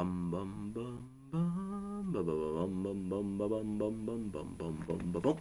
bum bum bum bum bum bum bum bum bum bum bum bum bum bum bum bum bum.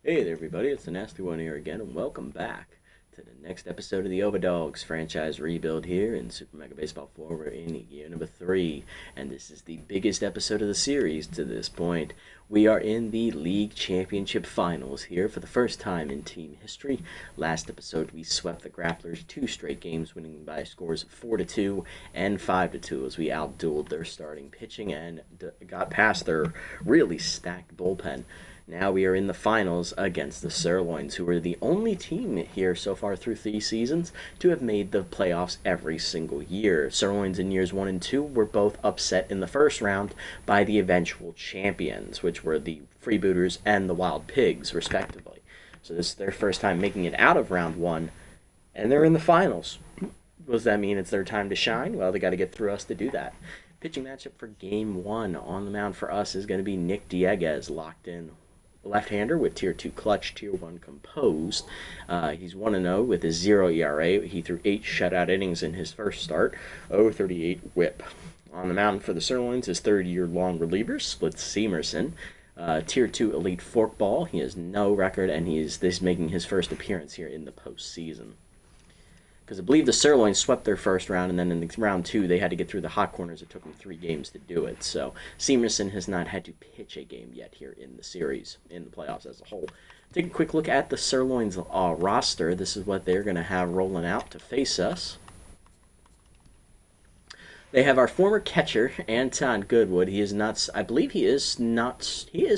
Hey there, everybody! It's the Nasty One here again, and welcome back to the next episode of the Overdogs franchise rebuild here in Super Mega Baseball 4. We're in year number 3, and this is the biggest episode of the series to this point. We are in the League Championship Finals here for the first time in team history. Last episode, we swept the Grapplers 2 straight games, winning by scores of 4-2 and 5-2 as we outdueled their starting pitching and got past their really stacked bullpen. Now we are in the finals against the Sirloins, who are the only team here so far through 3 seasons to have made the playoffs every single year. Sirloins in years 1 and 2 were both upset in the first round by the eventual champions, which were the Freebooters and the Wild Pigs, respectively. So this is their first time making it out of round 1, and they're in the finals. Does that mean it's their time to shine? Well, they got to get through us to do that. Pitching matchup for Game 1 on the mound for us is going to be Nick Dieguez, locked in left-hander with Tier 2 clutch, Tier 1 composed. He's 1-0 with a 0 ERA. He threw 8 shutout innings in his first start, 0.38 whip. On the mound for the Sirloins, his third-year-long reliever, Splits Seamerson. Tier 2 elite forkball. He has no record, and he's making his first appearance here in the postseason. Because I believe the Sirloins swept their first round, and then in round 2, they had to get through the hot corners. It took them 3 games to do it. So Seamerson has not had to pitch a game yet here in the series, in the playoffs as a whole. Take a quick look at the Sirloins roster. This is what they're going to have rolling out to face us. They have our former catcher, Anton Goodwood. He is not, I believe he is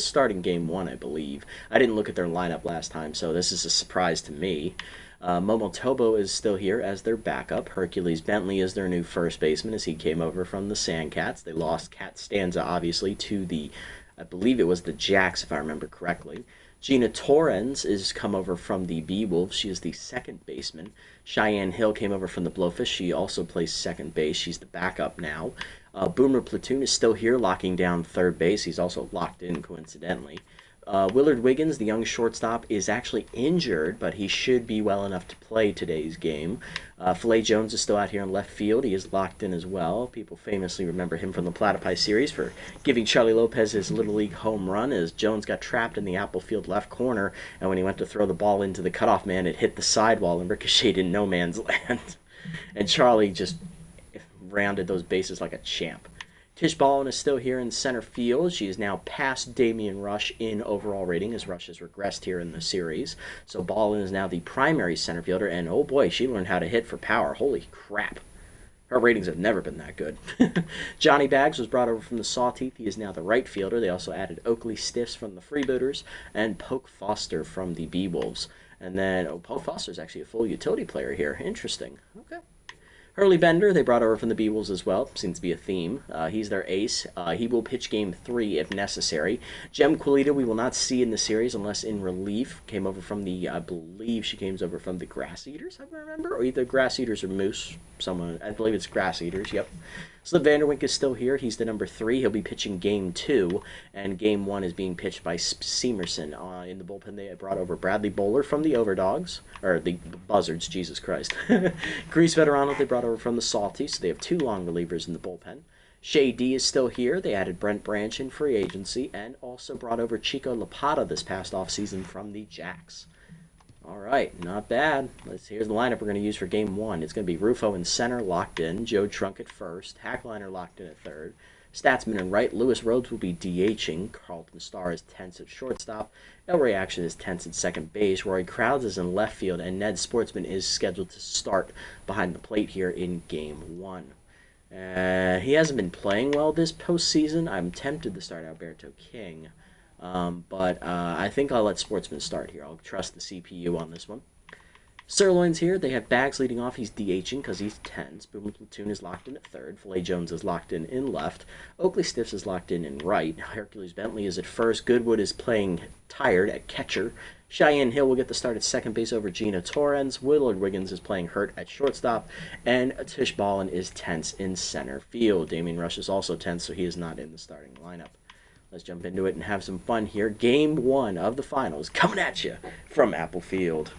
starting Game 1, I believe. I didn't look at their lineup last time, so this is a surprise to me. Momotobo is still here as their backup. Hercules Bentley is their new first baseman as he came over from the Sandcats. They lost Cat Stanza, obviously, to the, I believe it was the Jacks, if I remember correctly. Gina Torrens is come over from the Bee-Wolves. She is the second baseman. Cheyenne Hill came over from the Blowfish. She also plays second base. She's the backup now. Boomer Platoon is still here, locking down third base. He's also locked in, coincidentally. Willard Wiggins, the young shortstop, is actually injured, but he should be well enough to play today's game. Filet Jones is still out here in left field. He is locked in as well. People famously remember him from the Platypi series for giving Charlie Lopez his Little League home run as Jones got trapped in the Apple Field left corner, and when he went to throw the ball into the cutoff man, it hit the sidewall and ricocheted in no man's land. And Charlie just rounded those bases like a champ. Tish Ballin is still here in center field. She is now past Damian Rush in overall rating, as Rush has regressed here in the series. So Ballin is now the primary center fielder, and oh boy, she learned how to hit for power. Holy crap. Her ratings have never been that good. Johnny Baggs was brought over from the Sawteeth. He is now the right fielder. They also added Oakley Stiffs from the Freebooters and Poke Foster from the Bee-Wolves. And then, Poke Foster is actually a full utility player here. Interesting. Okay. Hurley Bender, they brought over from the Bee-Wolves as well. Seems to be a theme. He's their ace. He will pitch Game 3 if necessary. Jem Quilita we will not see in the series unless in relief. Came over from the, I believe she came over from the Grass Eaters, if I remember. Or either Grass Eaters or Moose. Someone, I believe it's Grass Eaters, yep. Slip Vanderwink is still here. He's the number 3. He'll be pitching Game 2. And Game 1 is being pitched by Seamerson. In the bullpen, they brought over Bradley Bowler from the Overdogs. Or the Buzzards, Jesus Christ. Grease Veterano, they brought over from the Salty. So they have 2 long relievers in the bullpen. Shay D is still here. They added Brent Branch in free agency. And also brought over Chico Lapata this past offseason from the Jacks. All right, not bad. Here's the lineup we're going to use for Game 1. It's going to be Rufo in center, locked in. Joe Trunk at first. Hackliner locked in at third. Statsman in right. Lewis Rhodes will be DHing. Carlton Starr is tense at shortstop. El Reaction is tense at second base. Roy Crowds is in left field. And Ned Sportsman is scheduled to start behind the plate here in Game 1. He hasn't been playing well this postseason. I'm tempted to start Alberto King. But I think I'll let Sportsman start here. I'll trust the CPU on this one. Sirloins here. They have Bags leading off. He's DHing because he's tense. Boom Platoon is locked in at third. Filet Jones is locked in left. Oakley Stiffs is locked in right. Hercules Bentley is at first. Goodwood is playing tired at catcher. Cheyenne Hill will get the start at second base over Gina Torrens. Willard Wiggins is playing hurt at shortstop. And Tish Ballin is tense in center field. Damian Rush is also tense, so he is not in the starting lineup. Let's jump into it and have some fun here. Game 1 of the finals coming at you from Apple Field.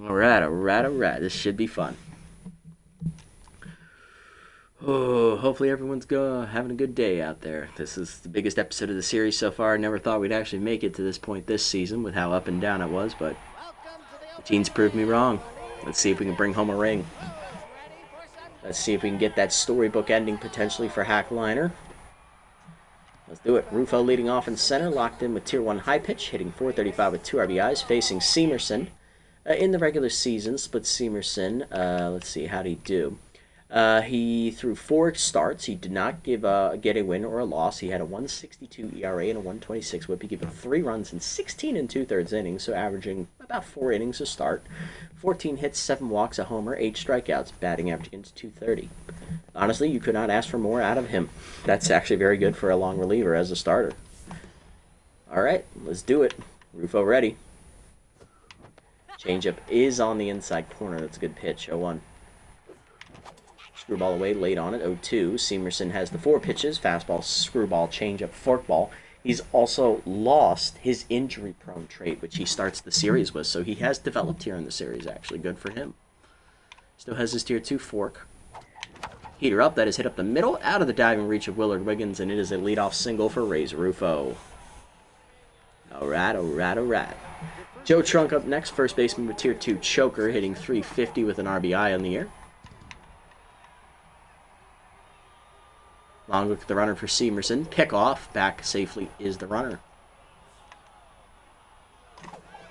All right. This should be fun. Oh, hopefully everyone's having a good day out there. This is the biggest episode of the series so far. I never thought we'd actually make it to this point this season with how up and down it was, but the teens proved me wrong. Let's see if we can bring home a ring. Let's see if we can get that storybook ending potentially for Hack Liner. Let's do it. Rufo leading off in center, locked in with Tier 1 high pitch, hitting 435 with 2 RBIs, facing Seamerson. In the regular season, split Seamerson. Let's see, how'd he do? He threw 4 starts. He did not get a win or a loss. He had a 1.62 ERA and a 1.26 WHIP. He gave up 3 runs in 16 2/3 innings, so averaging about 4 innings a start. 14 hits, 7 walks, a homer, 8 strikeouts, batting average against .230. Honestly, you could not ask for more out of him. That's actually very good for a long reliever as a starter. All right, let's do it. Rufo ready. Changeup is on the inside corner. That's a good pitch. 0-1. Screwball away late on it. 0-2. Seamerson has the 4 pitches. Fastball, screwball, changeup, forkball. He's also lost his injury-prone trait, which he starts the series with. So he has developed here in the series, actually. Good for him. Still has his Tier 2 fork. Heater up. That is hit up the middle, out of the diving reach of Willard Wiggins, and it is a leadoff single for Rays Rufo. All right, all right, all right. Joe Trunk up next, first baseman with Tier 2 choker, hitting .350 with an RBI on the year. Long look at the runner for Seamerson. Pickoff. Back safely is the runner.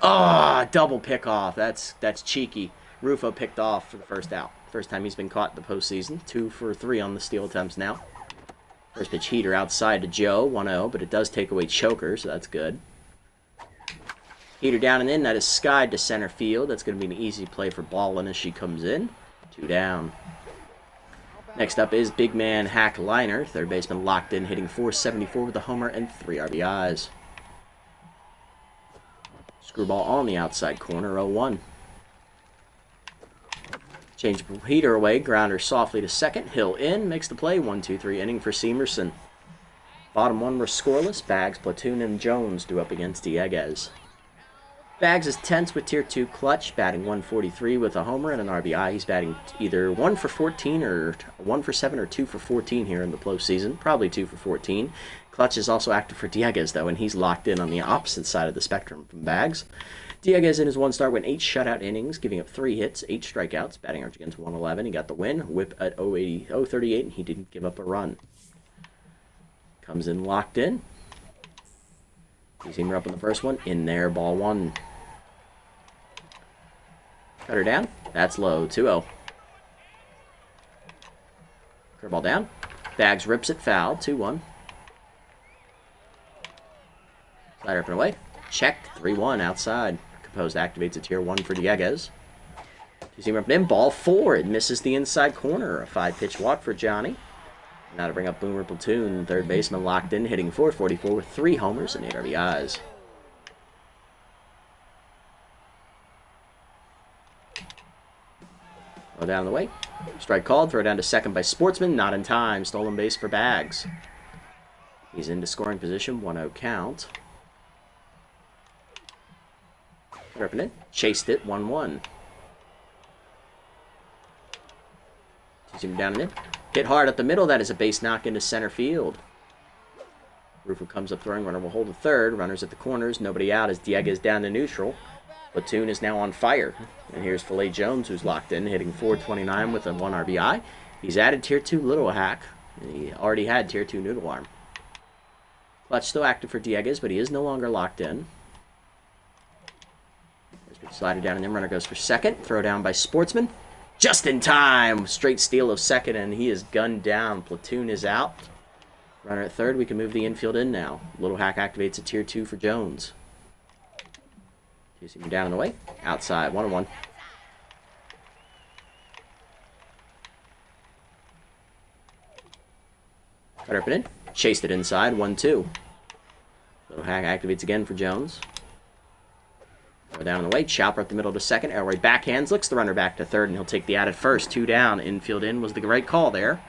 Ah, double pickoff. That's cheeky. Rufo picked off for the first out. First time he's been caught in the postseason. 2 for 3 on the steal attempts now. First pitch heater outside to Joe. 1-0, but it does take away choker, so that's good. Heater down and in. That is skied to center field. That's going to be an easy play for Ballin as she comes in. 2 down. Next up is big man Hack Liner. Third baseman locked in, hitting .474 with a homer and 3 RBIs. Screwball on the outside corner. 0-1. Change heater away. Grounder softly to second. Hill in. Makes the play. 1-2-3 inning for Seamerson. Bottom 1 were scoreless. Bags, Platoon, and Jones do up against Dieguez. Bags is tense with Tier 2 clutch, batting .143 with a homer and an RBI. He's batting either 1 for 14 or 1 for 7 or 2 for 14 here in the postseason. Probably 2 for 14. Clutch is also active for Dieguez, though, and he's locked in on the opposite side of the spectrum from Bags. Dieguez in his 1 start went 8 shutout innings, giving up 3 hits, 8 strikeouts, batting average against .111. He got the win, whip at .038, and he didn't give up a run. Comes in locked in. Seamer up in the first one. In there, ball 1. Cutter down. That's low. 2-0. Curveball down. Bags rips it foul. 2-1. Slider up and away. Checked. 3-1 outside. Composed activates a Tier 1 for Dieguez. Seamer up and in. Ball 4. It misses the inside corner. A 5-pitch walk for Johnny. Now to bring up Boomer Platoon. Third baseman locked in, hitting .444 with 3 homers and 8 RBIs. Throw down the way. Strike called. Throw down to second by Sportsman. Not in time. Stolen base for Bags. He's into scoring position. 1-0 count. Up and in. Chased it. 1-1. Sees him down and in. Hit hard up the middle. That is a base knock into center field. Rufo comes up throwing. Runner will hold the third. Runners at the corners. Nobody out as Dieguez down to neutral. Platoon is now on fire. And here's Filet Jones, who's locked in, hitting .429 with a 1 RBI. He's added Tier 2 Little Hack. He already had Tier 2 Noodle Arm. Clutch still active for Dieguez, but he is no longer locked in. Slider down and then runner goes for second. Throw down by Sportsman. Just in time. Straight steal of second, and he is gunned down. Platoon is out. Runner at third. We can move the infield in now. Little Hack activates a Tier 2 for Jones. Chasing him down and away. Outside. 1-1. Cutter up and in. Chased it inside. 1-2. Little Hack activates again for Jones. Throw down and away. Chopper up the middle to second. Elroy backhands. Looks the runner back to third, and he'll take the out at first. 2 down. Infield in was the right call there.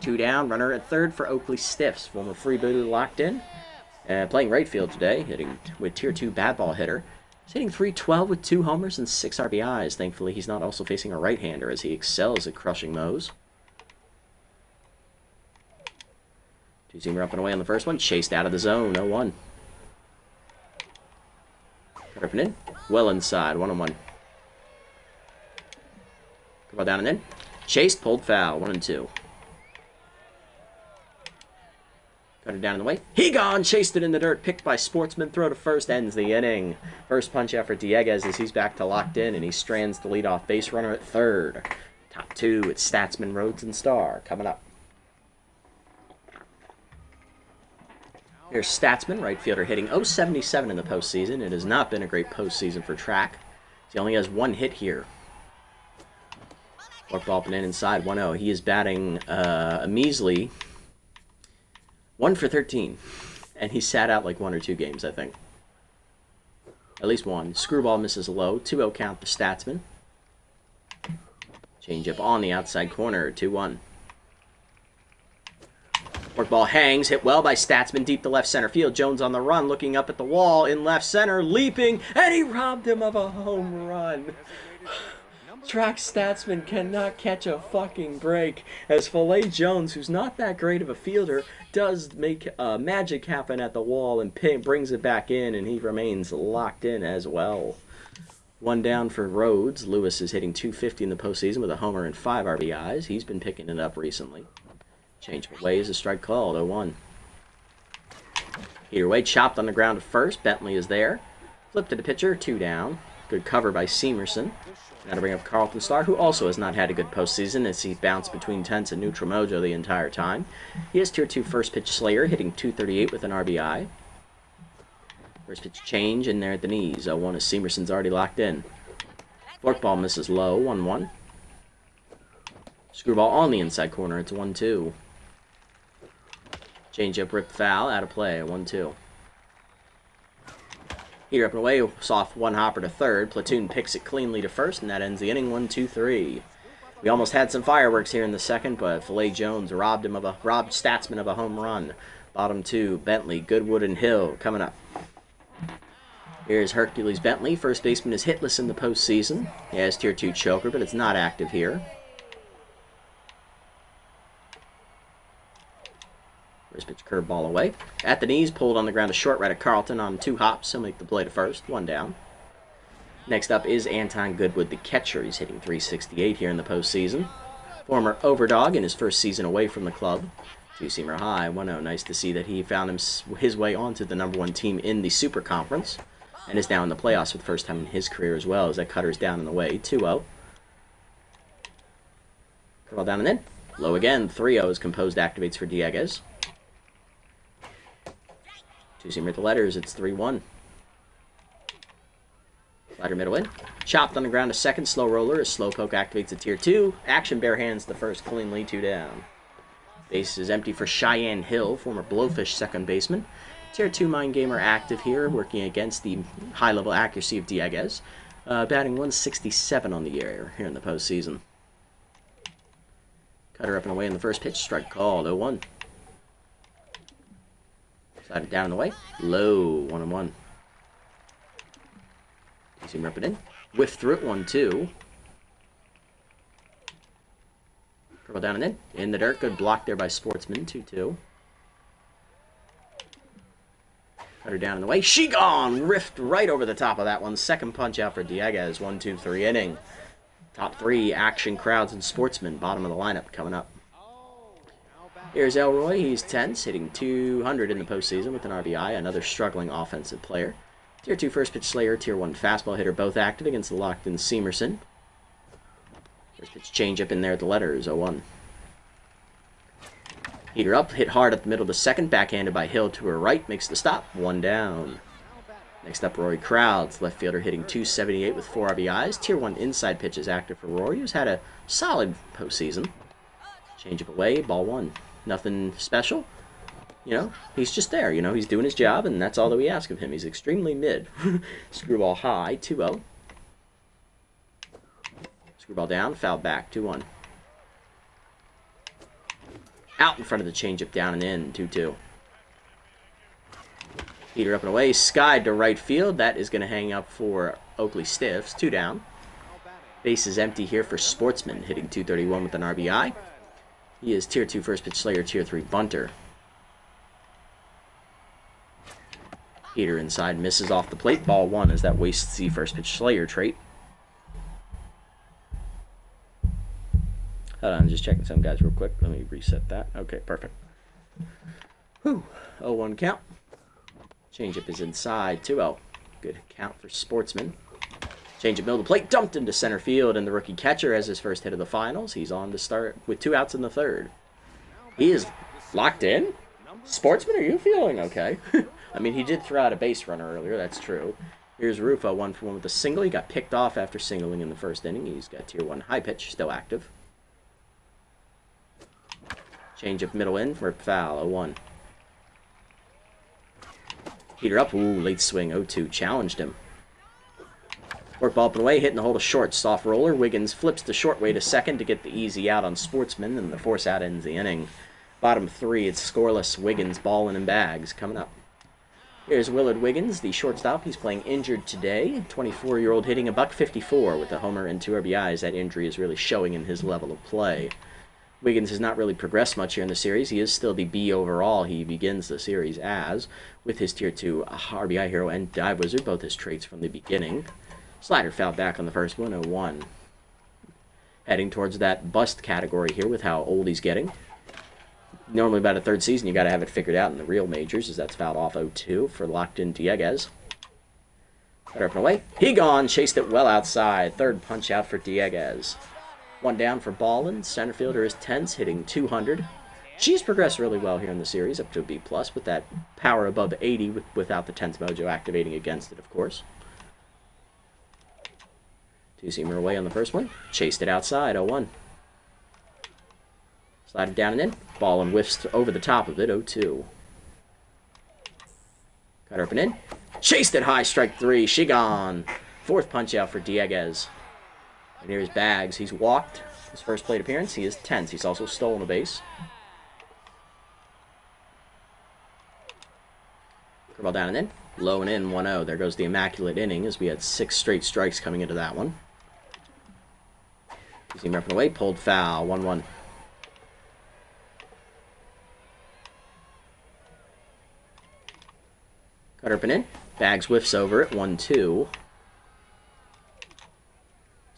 2 down. Runner at third for Oakley Stiffs. Former freebooter locked in. Playing right field today. Hitting with Tier 2 bad ball hitter. He's hitting .312 with 2 homers and 6 RBIs. Thankfully, he's not also facing a right-hander as he excels at crushing those. Two-seamer up and away on the first one. Chased out of the zone. 0-1. Ripping in. Well inside. 1-1. Come on down and in. Chased. Pulled foul. 1-2. Cut it down in the way. He gone. Chased it in the dirt. Picked by Sportsman. Throw to first. Ends the inning. First punch out for Dieguez as he's back to locked in, and he strands the leadoff base runner at third. Top two, it's Statsman, Rhodes, and Starr coming up. Here's Statsman, right fielder, hitting .077 in the postseason. It has not been a great postseason for Track. He only has one hit here. Forkball up and in inside, 1-0. He is batting a measly 1 for 13. And he sat out like 1 or 2 games, I think. At least one. Screwball misses low. 2-0 count to Statsman. Changeup on the outside corner. 2-1. Forkball hangs, hit well by Statsman, deep to left center field. Jones on the run, looking up at the wall in left center, leaping, and he robbed him of a home run. Track Statsman cannot catch a fucking break as Filet Jones, who's not that great of a fielder, does make magic happen at the wall and brings it back in, and he remains locked in as well. One down for Rhodes. Lewis is hitting .250 in the postseason with a homer and 5 RBIs. He's been picking it up recently. Change away is a strike called. 0-1. Either way, chopped on the ground at first. Bentley is there. Flip to the pitcher. 2 down. Good cover by Seamerson. Now to bring up Carlton Starr, who also has not had a good postseason as he bounced between tense and neutral mojo the entire time. He has Tier 2 first pitch Slayer, hitting .238 with an RBI. First pitch change in there at the knees. 0-1 as Seamerson's already locked in. Forkball misses low. 1-1. Screwball on the inside corner. It's 1-2. Changeup ripped foul, out of play, 1-2. Here up and away, soft one hopper to third. Platoon picks it cleanly to first, and that ends the inning 1-2-3. We almost had some fireworks here in the second, but Filet Jones robbed Statsman of a home run. Bottom two, Bentley, Goodwood, and Hill coming up. Here's Hercules Bentley. First baseman is hitless in the postseason. He has Tier 2 choker, but it's not active here. First pitch curveball away. At the knees, pulled on the ground to short right at Carlton on 2 hops. He'll make the play to first. 1 down. Next up is Anton Goodwood, the catcher. He's hitting .368 here in the postseason. Former Overdog in his first season away from the club. Two-seamer high. 1-0. Nice to see that he found his way onto the #1 team in the Super Conference. And is now in the playoffs for the first time in his career as well, as that cutter's down in the way. 2-0. Curl down and in. Low again. 3-0 as composed activates for Dieguez. Two-seamer at the letters, it's 3-1. Slider middle in. Chopped on the ground to second, slow roller as Slowpoke activates a Tier 2. Action bare hands the first cleanly, 2 down. Base is empty for Cheyenne Hill, former Blowfish second baseman. Tier 2 Mind Gamer active here, working against the high-level accuracy of Dieguez. Batting .167 on the year here in the postseason. Cutter up and away in the first pitch, strike called, 0-1. Slide it down in the way. Low, 1-1. Two-seam rip it in. Whiff through it, 1-2. Curl down and in. In the dirt. Good block there by Sportsman, 2-2. Cutter down in the way. She gone! Riffed right over the top of that one. Second punch out for Dieguez, 1-2-3 inning. Top 3 action crowds and Sportsman. Bottom of the lineup coming up. Here's Elroy. He's tense, hitting .200 in the postseason with an RBI, another struggling offensive player. Tier 2 first pitch Slayer, Tier 1 fastball hitter, both active against the locked-in Seamerson. First pitch changeup in there at the letters, 0-1. Heater up, hit hard up the middle to second, backhanded by Hill to her right, makes the stop, 1 down. Next up, Rory Crowds, left fielder hitting .278 with 4 RBIs. Tier 1 inside pitch is active for Rory, who's had a solid postseason. Changeup away, ball 1. Nothing special. You know, he's just there. You know, he's doing his job, and that's all that we ask of him. He's extremely mid. Screwball high, 2-0. Screwball down, foul back, 2-1. Out in front of the changeup, down and in, 2-2. Heater up and away, skied to right field. That is going to hang up for Oakley Stiffs, 2 down. Base is empty here for Sportsman, hitting .231 with an RBI. He is Tier 2 first pitch Slayer, Tier 3 bunter. Heater inside, misses off the plate. Ball 1 as that wastes the first pitch Slayer trait. Hold on, just checking some guys real quick. Let me reset that. Okay, perfect. Whew. 0-1 count. Changeup is inside. 2-0. Good count for Sportsman. Changeup middle of the plate, dumped into center field, and the rookie catcher has his first hit of the finals. He's on to start with 2 outs in the 3rd. He is locked in. Sportsman, are you feeling okay? I mean, he did throw out a base runner earlier. That's true. Here's Rufo, 1-for-1 with a single. He got picked off after singling in the 1st inning. He's got tier 1 high pitch, still active. Changeup middle in for foul, 0-1. Heater up, ooh, late swing, 0-2, challenged him. Work ball up and away, hitting the hole to short, soft roller. Wiggins flips the short way to second to get the easy out on Sportsman, and the force out ends the inning. Bottom 3, it's scoreless. Wiggins balling in bags coming up. Here's Willard Wiggins, the shortstop. He's playing injured today. 24-year-old hitting a .154 with a homer and 2 RBIs. That injury is really showing in his level of play. Wiggins has not really progressed much here in the series. He is still the B overall. He begins the series as, with his tier 2 RBI hero and dive wizard, both his traits from the beginning. Slider fouled back on the first one, 0-1. Heading towards that bust category here with how old he's getting. Normally about a 3rd season, you got to have it figured out in the real majors, as that's fouled off 0-2 for locked-in Dieguez. Cut up and away. He gone. Chased it well outside. 3rd punch out for Dieguez. 1 down for Ballin. Center fielder is tense, hitting 200. She's progressed really well here in the series, up to a B+, with that power above 80 without the tense mojo activating against it, of course. 2-seamer away on the first one. Chased it outside, 0-1. Slided down and in. Ballin whiffs over the top of it, 0-2. Cut her up and in. Chased it high, strike 3. She gone. 4th punch out for Dieguez. And here's Bags. He's walked his first plate appearance. He is tense. He's also stolen a base. Curveball down and in. Low and in, 1-0. There goes the immaculate inning as we had 6 straight strikes coming into that one. You see him up and away. Pulled foul, 1-1. Cut her up and in. Bags whiffs over it, 1-2.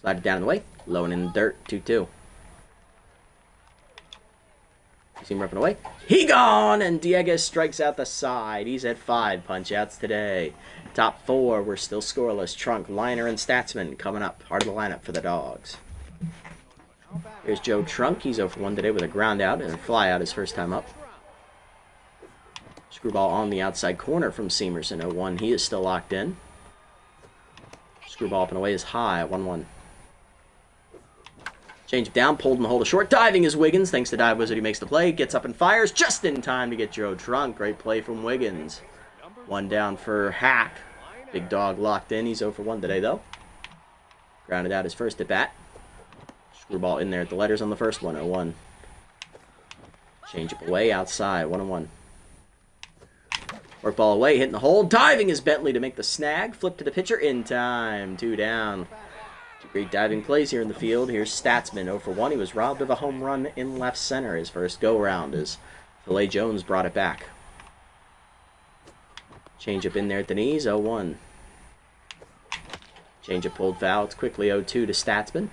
Slide it down in the way. Low and in the dirt, 2-2. You see him ripping away. He gone! And Dieguez strikes out the side. He's at 5 punch-outs today. Top 4, we're still scoreless. Trunk, Liner, and Statsman coming up. Part of the lineup for the Dogs. Here's Joe Trunk. He's 0-for-1 today with a ground out and a fly out his first time up. Screwball on the outside corner from Seamerson, 0-1. He is still locked in. Screwball up and away is high, 1-1. Change down, pulled in the hole to short. Diving is Wiggins. Thanks to Dive Wizard, he makes the play. Gets up and fires just in time to get Joe Trunk. Great play from Wiggins. 1 down for Hack. Big Dog locked in. He's 0-for-1 today, though. Grounded out his first at bat. Screwball in there at the letters on the first one, 0-1. Change up away, outside, 1-1. Work ball away, hitting the hole. Diving is Bentley to make the snag. Flip to the pitcher in time. 2 down. 2 great diving plays here in the field. Here's Statsman, 0-for-1. He was robbed of a home run in left center his first go-round as Filet Jones brought it back. Change up in there at the knees, 0-1. Change up pulled foul. It's quickly 0-2 to Statsman.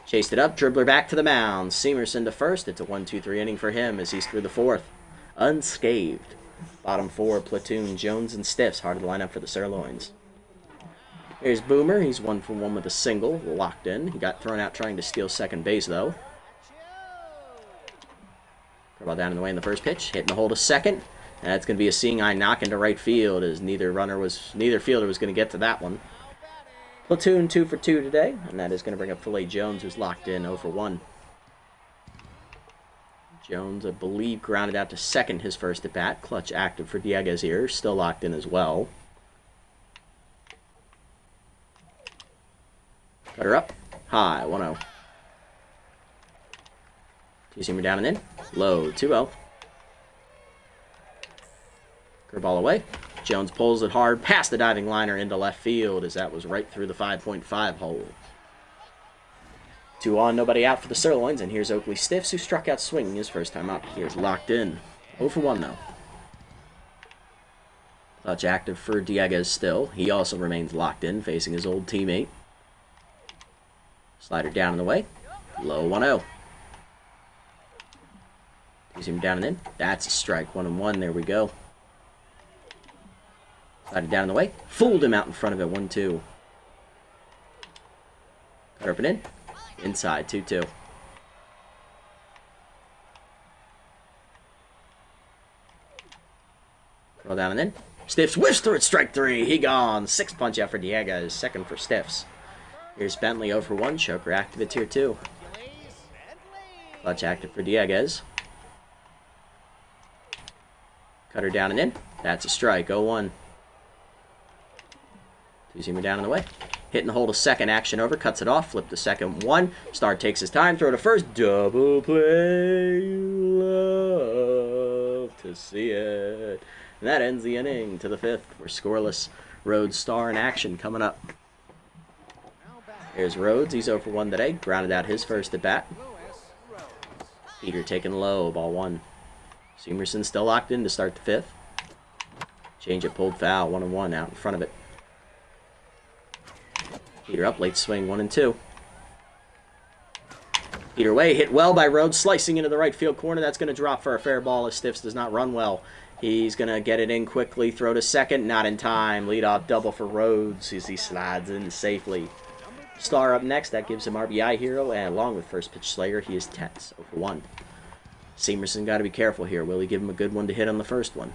Chased it up, dribbler back to the mound. Seamerson to first. It's a 1-2-3 inning for him as he's through the 4th. Unscathed. Bottom 4, Platoon, Jones, and Stiffs. Hard to line up for the Sirloins. Here's Boomer. He's 1-for-1 with a single. Locked in. He got thrown out trying to steal second base, though. Curveball down in the way in the first pitch. Hitting the hole to second. And that's going to be a seeing eye knock into right field as neither fielder was going to get to that one. Platoon 2-for-2 today. And that is going to bring up Filet Jones, who's locked in 0-for-1. Jones, I believe, grounded out to second his first at-bat. Clutch active for Dieguez here. Still locked in as well. Cutter up. High, 1-0. 2-seamer down and in. Low, 2-0. Curveball away. Jones pulls it hard past the diving liner into left field as that was right through the 5.5 hole. 2 on, nobody out for the Sirloins, and here's Oakley Stiffs, who struck out swinging his first time up. Here's locked in. 0-for-1, though. Clutch active for Dieguez still. He also remains locked in, facing his old teammate. Slider down and away. Low 1-0. He's him down and in. That's a strike. 1-1. There we go. Slider down and away. Fooled him out in front of it. 1-2. Cut up and in. Inside. 2-2. Roll down and in. Stiffs whiffs through it. Strike 3. He gone. 6 punch out for Dieguez. Second for Stiffs. Here's Bentley 0 for 1. Choker active at tier 2. Clutch active for Dieguez. Cutter down and in. That's a strike. 0-1. Two-seamer down and away. Hit and hold a second. Action over. Cuts it off. Flip the second 1. Star takes his time. Throw to first. Double play. Love to see it. And that ends the inning to the 5th. We're scoreless. Rhodes Star in action coming up. Here's Rhodes. He's 0 for 1 today. Grounded out his first at bat. Peter taking low. Ball 1. Seamerson still locked in to start the 5th. Change it pulled foul. 1-1 out in front of it. Peter up. Late swing. 1-2. Peter away. Hit well by Rhodes. Slicing into the right field corner. That's going to drop for a fair ball as Stiffs does not run well. He's going to get it in quickly. Throw to second. Not in time. Leadoff double for Rhodes as he slides in safely. Star up next. That gives him RBI hero. And along with first pitch Slayer, he is tense. 0 for 1. Seamerson got to be careful here. Will he give him a good one to hit on the first one?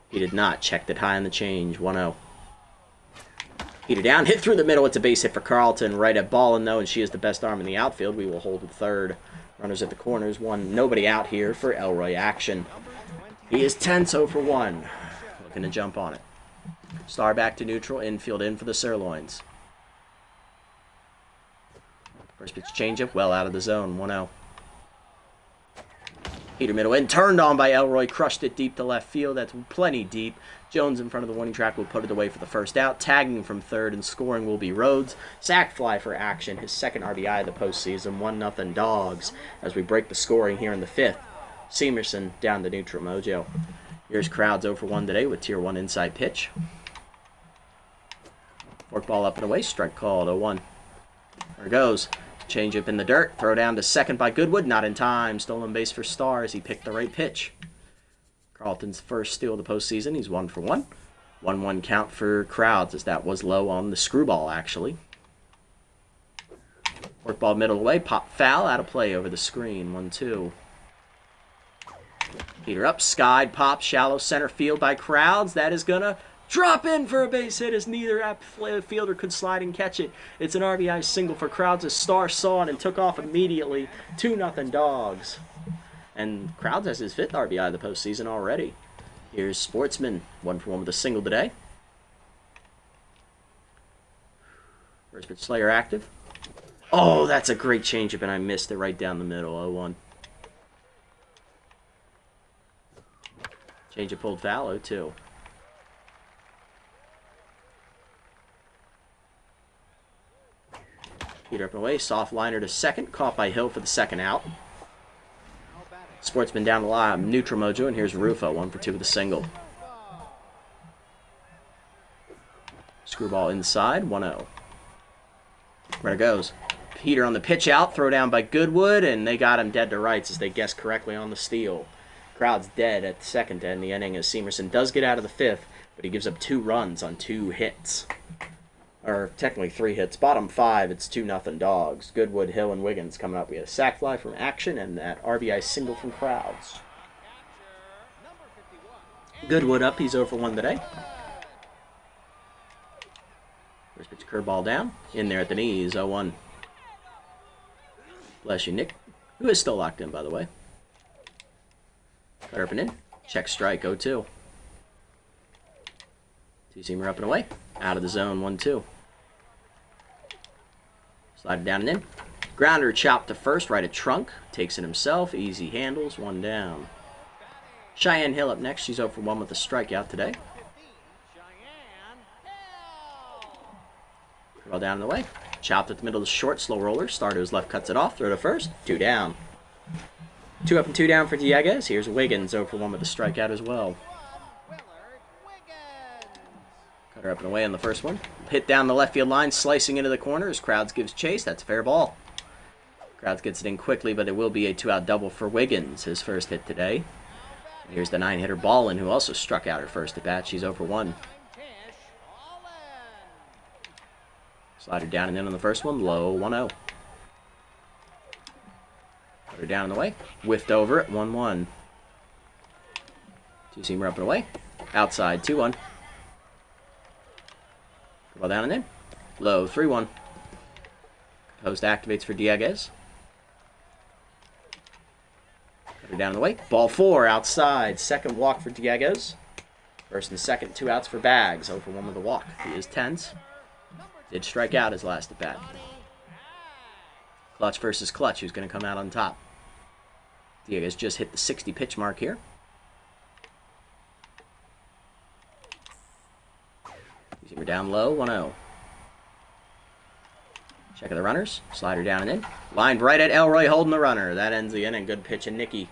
He did not. Checked it high on the change. 1-0. Peter down. Hit through the middle. It's a base hit for Carlton. Right at Ballin, though, and she is the best arm in the outfield. We will hold at third. Runners at the corners. Nobody out here for Elroy action. He is tense 0 for 1. Looking to jump on it. Star back to neutral. Infield in for the Sirloins. First pitch changeup. Well out of the zone. 1-0. Peter middle in. Turned on by Elroy. Crushed it deep to left field. That's plenty deep. Jones in front of the warning track will put it away for the first out. Tagging from third and scoring will be Rhodes. Sack fly for action. His second RBI of the postseason. 1-0 Dogs as we break the scoring here in the 5th. Seamerson down to neutral mojo. Here's Crowds 0 for 1 today with tier 1 inside pitch. Fork ball up and away. Strike called. 0-1. There it goes. Change up in the dirt. Throw down to second by Goodwood. Not in time. Stolen base for Star as he picked the right pitch. Carlton's first steal of the postseason. He's 1 for 1. 1-1 count for Crowds as that was low on the screwball actually. Fork ball middle away. Pop foul. Out of play over the screen. 1-2. Peter up. Skied. Pop. Shallow center field by Crowds. That is going to drop in for a base hit as neither fielder could slide and catch it. It's an RBI single for Crowds as Star saw it and took off immediately. 2-0 Dogs. And Crowds has his 5th RBI of the postseason already. Here's Sportsman. 1 for 1 with a single today. First pitch Slayer active. Oh, that's a great changeup and I missed it right down the middle. 0-1. Changeup pulled foul. 0-2. Peter up and away. Soft liner to second. Caught by Hill for the second out. Sportsman down the line. Neutral mojo. And here's Rufo. 1 for 2 with a single. Screwball inside. 1-0. There it goes. Peter on the pitch out. Throw down by Goodwood. And they got him dead to rights as they guessed correctly on the steal. Crowd's dead at second to end the inning as Seamerson does get out of the 5th. But he gives up 2 runs on 2 hits. Or technically 3 hits. Bottom 5, it's 2-0 Dogs. Goodwood, Hill, and Wiggins coming up. We had a sac fly from Action and that RBI single from Crowds. Goodwood up. He's 0 for 1 today. First pitch curveball down. In there at the knees. 0-1. Bless you, Nick. Who is still locked in, by the way. Cut up and in. Check strike. 0-2. Two-seamer up and away. Out of the zone. 1-2. Slide it down and in. Grounder chopped to first. Right at trunk. Takes it himself. Easy handles. 1 down. Cheyenne Hill up next. She's 0 for 1 with a strikeout today. Well down in the way. Chopped at the middle of the short. Slow roller. Star to his left. Cuts it off. Throw to first. 2 down. 2 up and 2 down for Dieguez. Here's Wiggins, 0 for 1 with a strikeout as well. Cutter up and away on the first one. Hit down the left field line, slicing into the corner as Crowds gives chase. That's a fair ball. Crowds gets it in quickly, but it will be a 2-out double for Wiggins, his first hit today. And here's the 9-hitter Ballin, who also struck out her first at bat. She's 0 for 1. Slider down and in on the first one, low, 1-0. Cutter down and away, whiffed over it, 1-1. Two-seamer up and away, outside, 2-1. Ball down and in, low, 3-1. Post activates for Dieguez. Cutter down and away, ball 4, outside, second walk for Dieguez. First and second, 2 outs for Bags, 0 for 1 with a walk. He is tense. Did strike out his last at bat. Clutch versus Clutch, who's going to come out on top. Dieguez just hit the 60 pitch mark here. We're down low, 1-0. Check of the runners. Slider down and in. Lined right at Elroy holding the runner. That ends the inning. Good pitch and Nicky.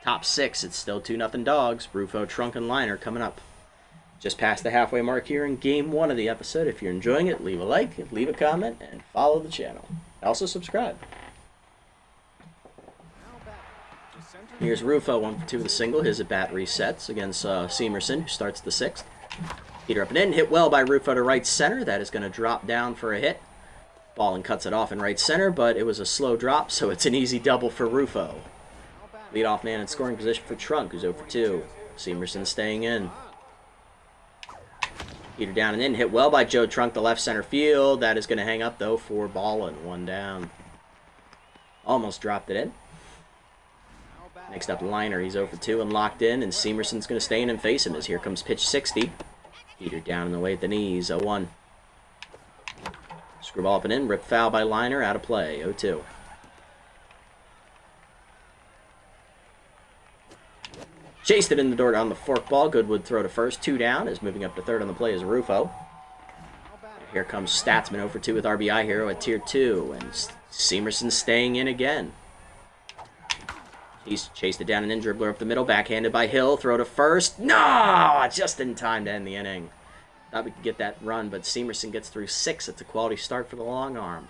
Top 6. It's still 2-0 Dogs. Rufo, Trunk, and Liner coming up. Just past the halfway mark here in Game 1 of the episode. If you're enjoying it, leave a like, leave a comment, and follow the channel. Also subscribe. Here's Rufo, 1 for 2 with a single. His at-bat resets against Seamerson, who starts the 6th. Heater up and in. Hit well by Rufo to right center. That is going to drop down for a hit. Ballin cuts it off in right center, but it was a slow drop, so it's an easy double for Rufo. Leadoff man in scoring position for Trunk, who's 0 for 2. Seamerson staying in. Heater down and in. Hit well by Joe Trunk to left center field. That is going to hang up, though, for Ballin. 1 down. Almost dropped it in. Next up, Liner. He's 0 for 2 and locked in, and Seamerson's going to stay in and face him as here comes pitch 60. Heater down and away at the knees. 0-1. Screwball up and in. Rip foul by Liner. Out of play. 0-2. Chased it in the door on the forkball. Goodwood throw to first. 2 down. Is moving up to third on the play is Rufo. Here comes Statsman 0 for 2 with RBI hero at tier 2. And Seamerson staying in again. He's chased it down and in. Dribbler up the middle. Backhanded by Hill. Throw to first. No! Just in time to end the inning. Thought we could get that run, but Seamerson gets through 6. It's a quality start for the long arm.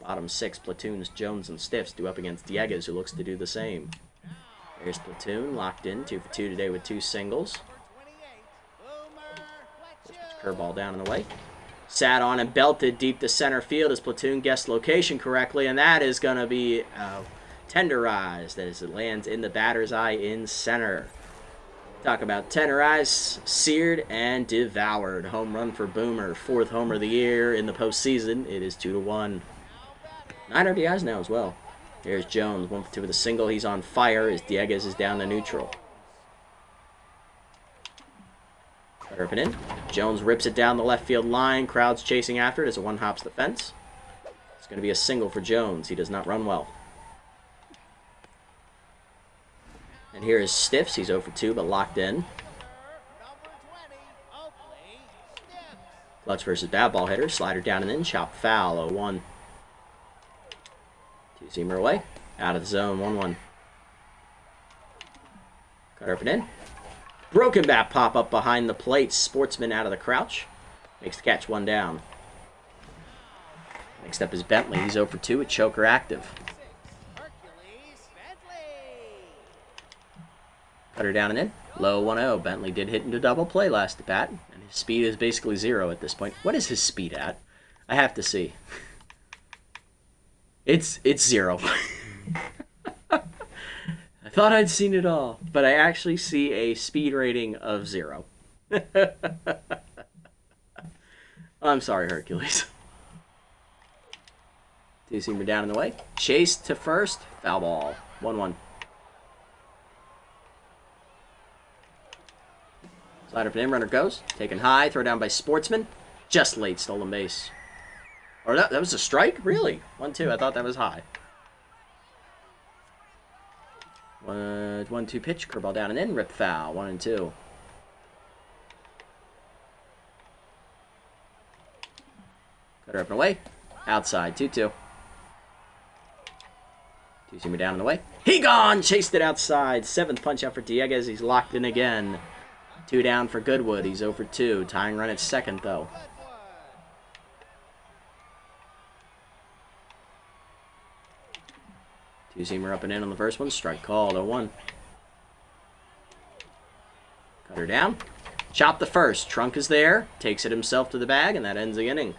Bottom 6, Platoons, Jones, and Stiffs do up against Dieguez, who looks to do the same. There's Platoon, locked in, 2 for 2 today with 2 singles. Curveball down and away. Sat on and belted deep to center field as Platoon guessed location correctly, and that is going to be tenderized as it lands in the batter's eye in center. Talk about tenderized, seared, and devoured. Home run for Boomer, 4th homer of the year in the postseason. It is 2-1. 9 RBIs now as well. Here's Jones, 1 for 2 with a single. He's on fire as Dieguez is down to neutral. Cutter up and in. Jones rips it down the left field line. Crowd's chasing after it as a 1 hops the fence. It's going to be a single for Jones. He does not run well. And here is Stiffs. He's 0 for 2, but locked in. Clutch versus bad ball hitter. Slider down and in. Chop foul. 0-1. Two-seamer away. Out of the zone. 1-1. Cutter up and in. Broken bat pop up behind the plate. Sportsman out of the crouch. Makes the catch. 1 down. Next up is Bentley. He's 0 for 2 with choker active. Cutter down and in. Low 1-0. Bentley did hit into double play last at bat, and his speed is basically 0 at this point. What is his speed at? I have to see. It's 0. I thought I'd seen it all, but I actually see a speed rating of 0. I'm sorry, Hercules. Two-seamer down and away. Chase to first. Foul ball. 1-1. Slider up and in, runner goes. Taken high, throw down by Sportsman. Just late, stolen base. Or that was a strike? Really? 1-2, I thought that was high. 1-2 pitch, curveball down and in, rip foul, 1-2. Cutter up and away. Outside, 2-2. Two-seamer down and away. He gone! Chased it outside. 7th punch out for Dieguez. He's locked in again. 2 down for Goodwood. He's 0 for 2. Tying run at second, though. Two-seamer up and in on the first one. Strike called. 0-1. Cutter down. Chop the first. Trunk is there. Takes it himself to the bag, and that ends the inning.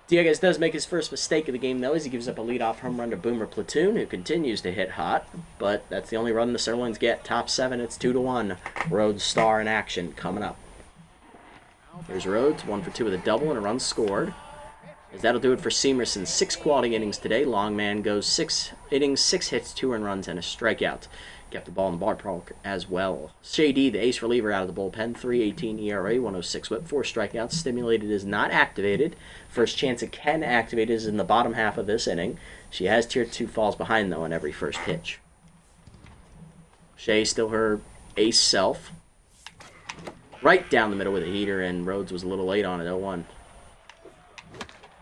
Dieguez does make his first mistake of the game, though, as he gives up a leadoff home run to Boomer Platoon, who continues to hit hot. But that's the only run the Sirloins get. Top 7, it's 2-1. Rhodes star in action coming up. Here's Rhodes, 1 for 2 with a double and a run scored. As that'll do it for Seamerson. 6 quality innings today. Longman goes 6 innings, 6 hits, 2 earned runs, and a strikeout. Kept the ball in the ballpark as well. Shady, the ace reliever out of the bullpen, 3.18 ERA, 106 whip, 4 strikeouts. Stimulated is not activated. First chance it can activate is in the bottom half of this inning. She has tier 2 falls behind, though, on every first pitch. Shea still her ace self. Right down the middle with a heater, and Rhodes was a little late on it, 0-1.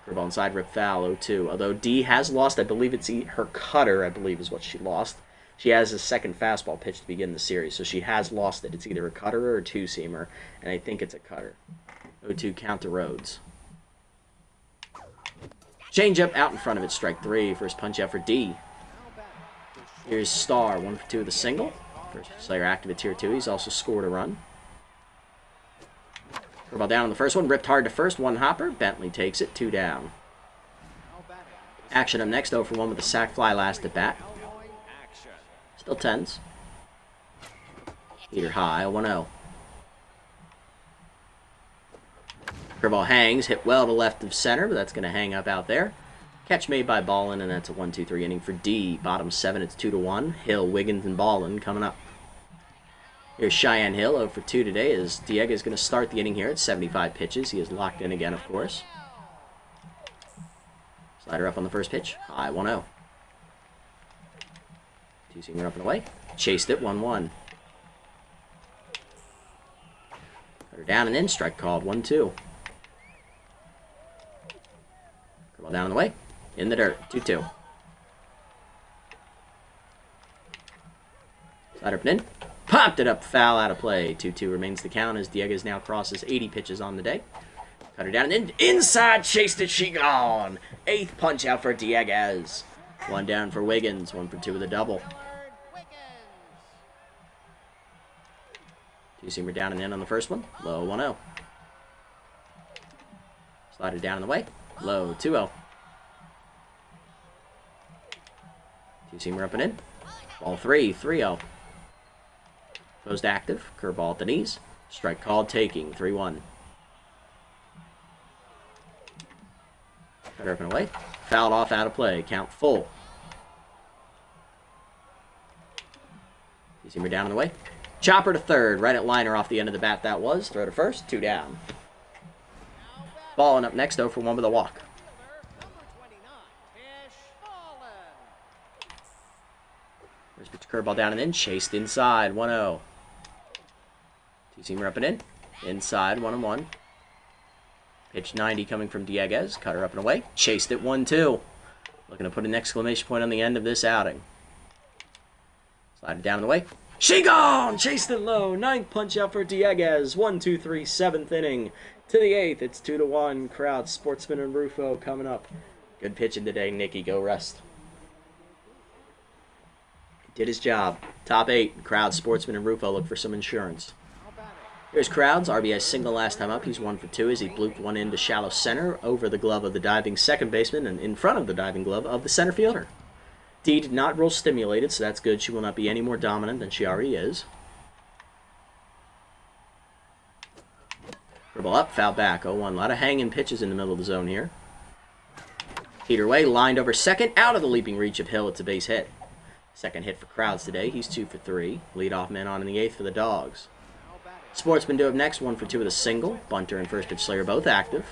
Curveball inside, rip foul, 0-2. Although D has lost, I believe it's her cutter, I believe is what she lost. She has a second fastball pitch to begin the series, so she has lost it. It's either a cutter or a two-seamer, and I think it's a cutter. 0-2 count to Rhodes. Change-up out in front of it, strike 3. First punch out for D. Here's Star, 1 for 2 with a single. First player active at tier 2. He's also scored a run. Curveball down on the first one, ripped hard to first, 1 hopper. Bentley takes it, 2 down. Action up next, 0 for 1 with a sac fly last at bat. Still 10s. Heater high, 1-0. Curveball hangs, hit well to left of center, but that's going to hang up out there. Catch made by Ballin, and that's a 1-2-3 inning for D. Bottom 7, it's 2-1. Hill, Wiggins, and Ballin coming up. Here's Cheyenne Hill, 0 for 2 today, as Diego is going to start the inning here at 75 pitches. He is locked in again, of course. Slider up on the first pitch, high, 1-0. Two-seamer up and away. Chased it, 1-1. Cutter down and in. Strike called, 1-2. Curveball down and away. In the dirt, 2-2. Slider up and in. Popped it up, foul out of play. 2-2 remains the count as Dieguez now crosses 80 pitches on the day. Cutter down and in. Inside, chased it, she gone. 8th punch out for Dieguez. 1 down for Wiggins, 1 for 2 with a double. Two-seamer down and in on the first one. Low, 1-0. Slider down in the way. Low, 2-0. Two-seamer up and in. Ball 3, 3-0. Closed active. Curveball at the knees. Strike called, taking, 3-1. Cutter up and away. Fouled off, out of play. Count full. Two-seamer down and away. Chopper to third, right at liner off the end of the bat that was. Throw to first, 2 down. Ballin up next, 0 for 1 with a walk. First pitch curveball down and in, chased inside, 1-0. Two-seamer up and in, inside, 1-1. Pitch 90 coming from Dieguez, cutter up and away, chased it, 1-2. Looking to put an exclamation point on the end of this outing. Slider down and away. She gone! Chased it low. 9th punch out for Dieguez. 1-2-3, 7th inning. To the 8th, it's 2-1. Crowd, Sportsman, and Rufo coming up. Good pitching today, Nicky. Go rest. Did his job. Top 8. Crowd, Sportsman, and Rufo look for some insurance. Here's Crowds. RBI single last time up. He's 1 for 2 as he blooped one into shallow center over the glove of the diving second baseman and in front of the diving glove of the center fielder. D did not roll stimulated, so that's good. She will not be any more dominant than she already is. Curveball up, foul back, 0-1. A lot of hanging pitches in the middle of the zone here. Heater away, lined over second, out of the leaping reach of Hill. It's a base hit. Second hit for Crowds today. He's 2 for 3. Leadoff man on in the 8th for the Dogs. Sportsman do up next, 1 for 2 with a single. Bunter and first pitch Slayer both active.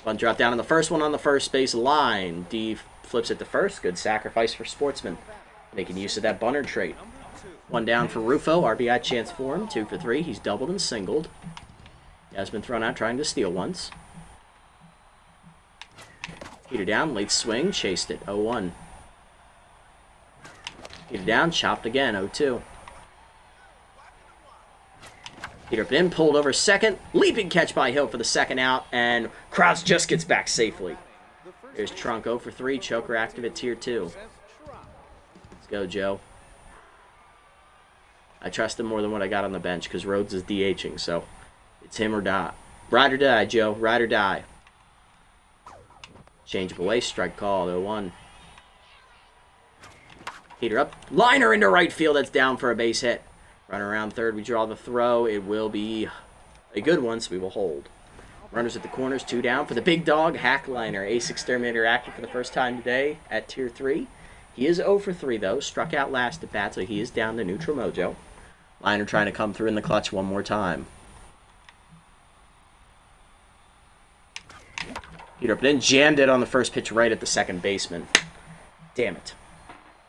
Bunt drop down on the first one on the first base line. D flips it to first. Good sacrifice for Sportsman. Making use of that bunter trait. 1 down for Rufo. RBI chance for him. 2 for 3. He's doubled and singled. He has been thrown out trying to steal once. Heater down, late swing, chased it, 0-1. Heater down, chopped again, 0-2. Heater up in, pulled over second, leaping catch by Hill for the second out, and Krause just gets back safely. Here's Trunk 0 for 3, choker active at tier 2. Let's go, Joe. I trust him more than what I got on the bench because Rhodes is DHing, so it's him or die. Ride or die, Joe. Ride or die. Change up away, strike call, 0-1. Heater up, liner into right field, that's down for a base hit. Run around third, we draw the throw. It will be a good one, so we will hold. Runners at the corners, 2 down for the big dog, Hack Liner. Ace Exterminator active for the first time today at tier 3. He is 0 for 3, though. Struck out last at bat, so he is down to neutral mojo. Liner trying to come through in the clutch one more time. Heater up and in, jammed it on the first pitch right at the second baseman. Damn it.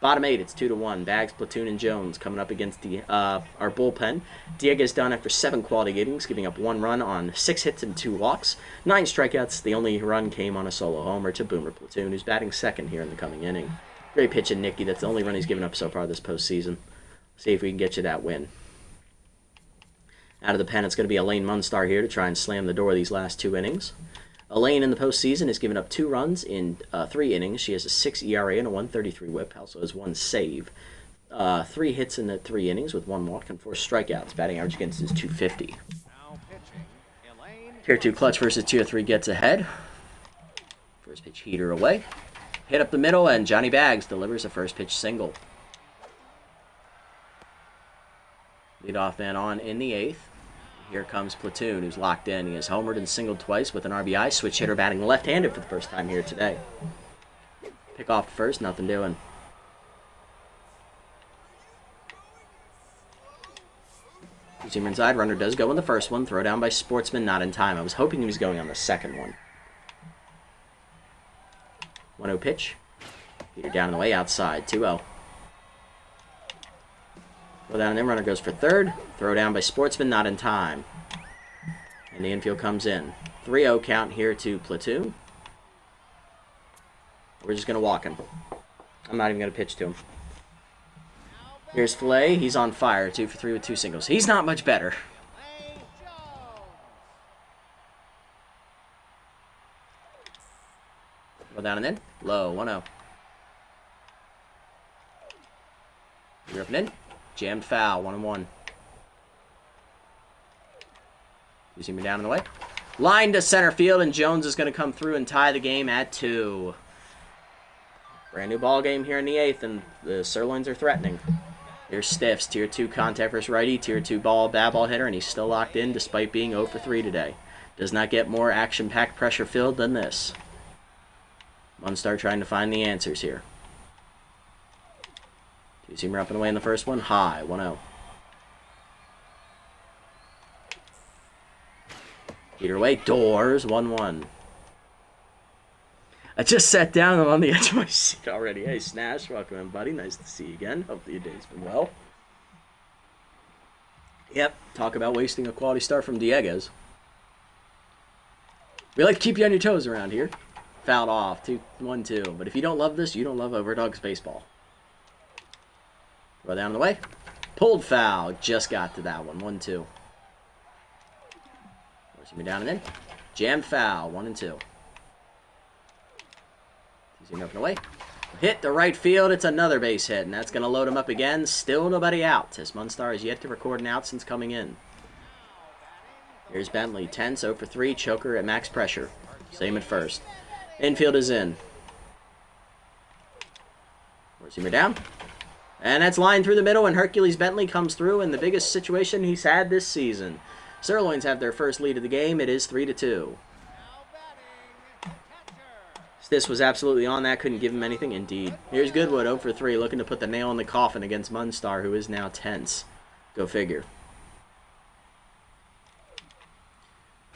Bottom 8, it's 2-1. Bags, Platoon, and Jones coming up against the our bullpen. Diego's done after 7 quality innings, giving up 1 run on 6 hits and 2 walks. 9 strikeouts. The only run came on a solo homer to Boomer Platoon, who's batting second here in the coming inning. Great pitch in Nicky. That's the only run he's given up so far this postseason. See if we can get you that win. Out of the pen, it's going to be Elaine Munstar here to try and slam the door these last 2 innings. Elaine in the postseason has given up 2 runs in 3 innings. She has a 6 ERA and a 1.33 WHIP. Also has 1 save. 3 hits in the 3 innings with 1 walk and 4 strikeouts. Batting average against is .250. Tier 2 clutch versus Tier 3 gets ahead. First pitch heater away. Hit up the middle, and Johnny Bags delivers a first pitch single. Leadoff man on in the 8th. Here comes Platoon, who's locked in. He has homered and singled twice with an RBI. Switch hitter batting left-handed for the first time here today. Pick off first, nothing doing. Zoomer inside, runner does go in the first one. Throw down by Sportsman, not in time. I was hoping he was going on the second one. 1-0 pitch. Heater down in the way, outside, 2-0. Throw down and in, runner goes for third. Throw down by Sportsman, not in time. And the infield comes in. 3-0 count here to Platoon. We're just going to walk him. I'm not even going to pitch to him. Here's Filet. He's on fire. 2 for 3 with 2 singles. He's not much better. Throw down and in. Low. 1-0. You're up and in. Jammed foul, 1-1. You see me down in the way? Line to center field, and Jones is going to come through and tie the game at 2. Brand new ball game here in the 8th, and the Sirloins are threatening. Here's Stiffs, tier 2 contact versus righty, tier 2 bad ball hitter, and he's still locked in despite being 0 for 3 today. Does not get more action-packed pressure filled than this. Munstar trying to find the answers here. Two-seamer up and away in the first one. High, 1-0. Heater away, doors, 1-1. I just sat down. I'm on the edge of my seat already. Hey, Snash, welcome in, buddy. Nice to see you again. Hopefully your day's been well. Yep, talk about wasting a quality start from Diego's. We like to keep you on your toes around here. Fouled off, 1-2. But if you don't love this, you don't love Overdogs baseball. Throw down the way. Pulled foul. Just got to that one. 1-2. Forcing me down and in. Jam foul. 1-2. Teasing up and away. Hit the right field. It's another base hit, and that's going to load him up again. Still nobody out, as Munstar has yet to record an out since coming in. Here's Bentley. Tense, 0 for 3. Choker at max pressure. Same at first. Infield is in. Forcing me down. And that's lined through the middle, and Hercules Bentley comes through in the biggest situation he's had this season. Sirloins have their first lead of the game. It is 3-2. This was absolutely on that. Couldn't give him anything. Indeed. Here's Goodwood, 0 for 3, looking to put the nail in the coffin against Munstar, who is now tense. Go figure.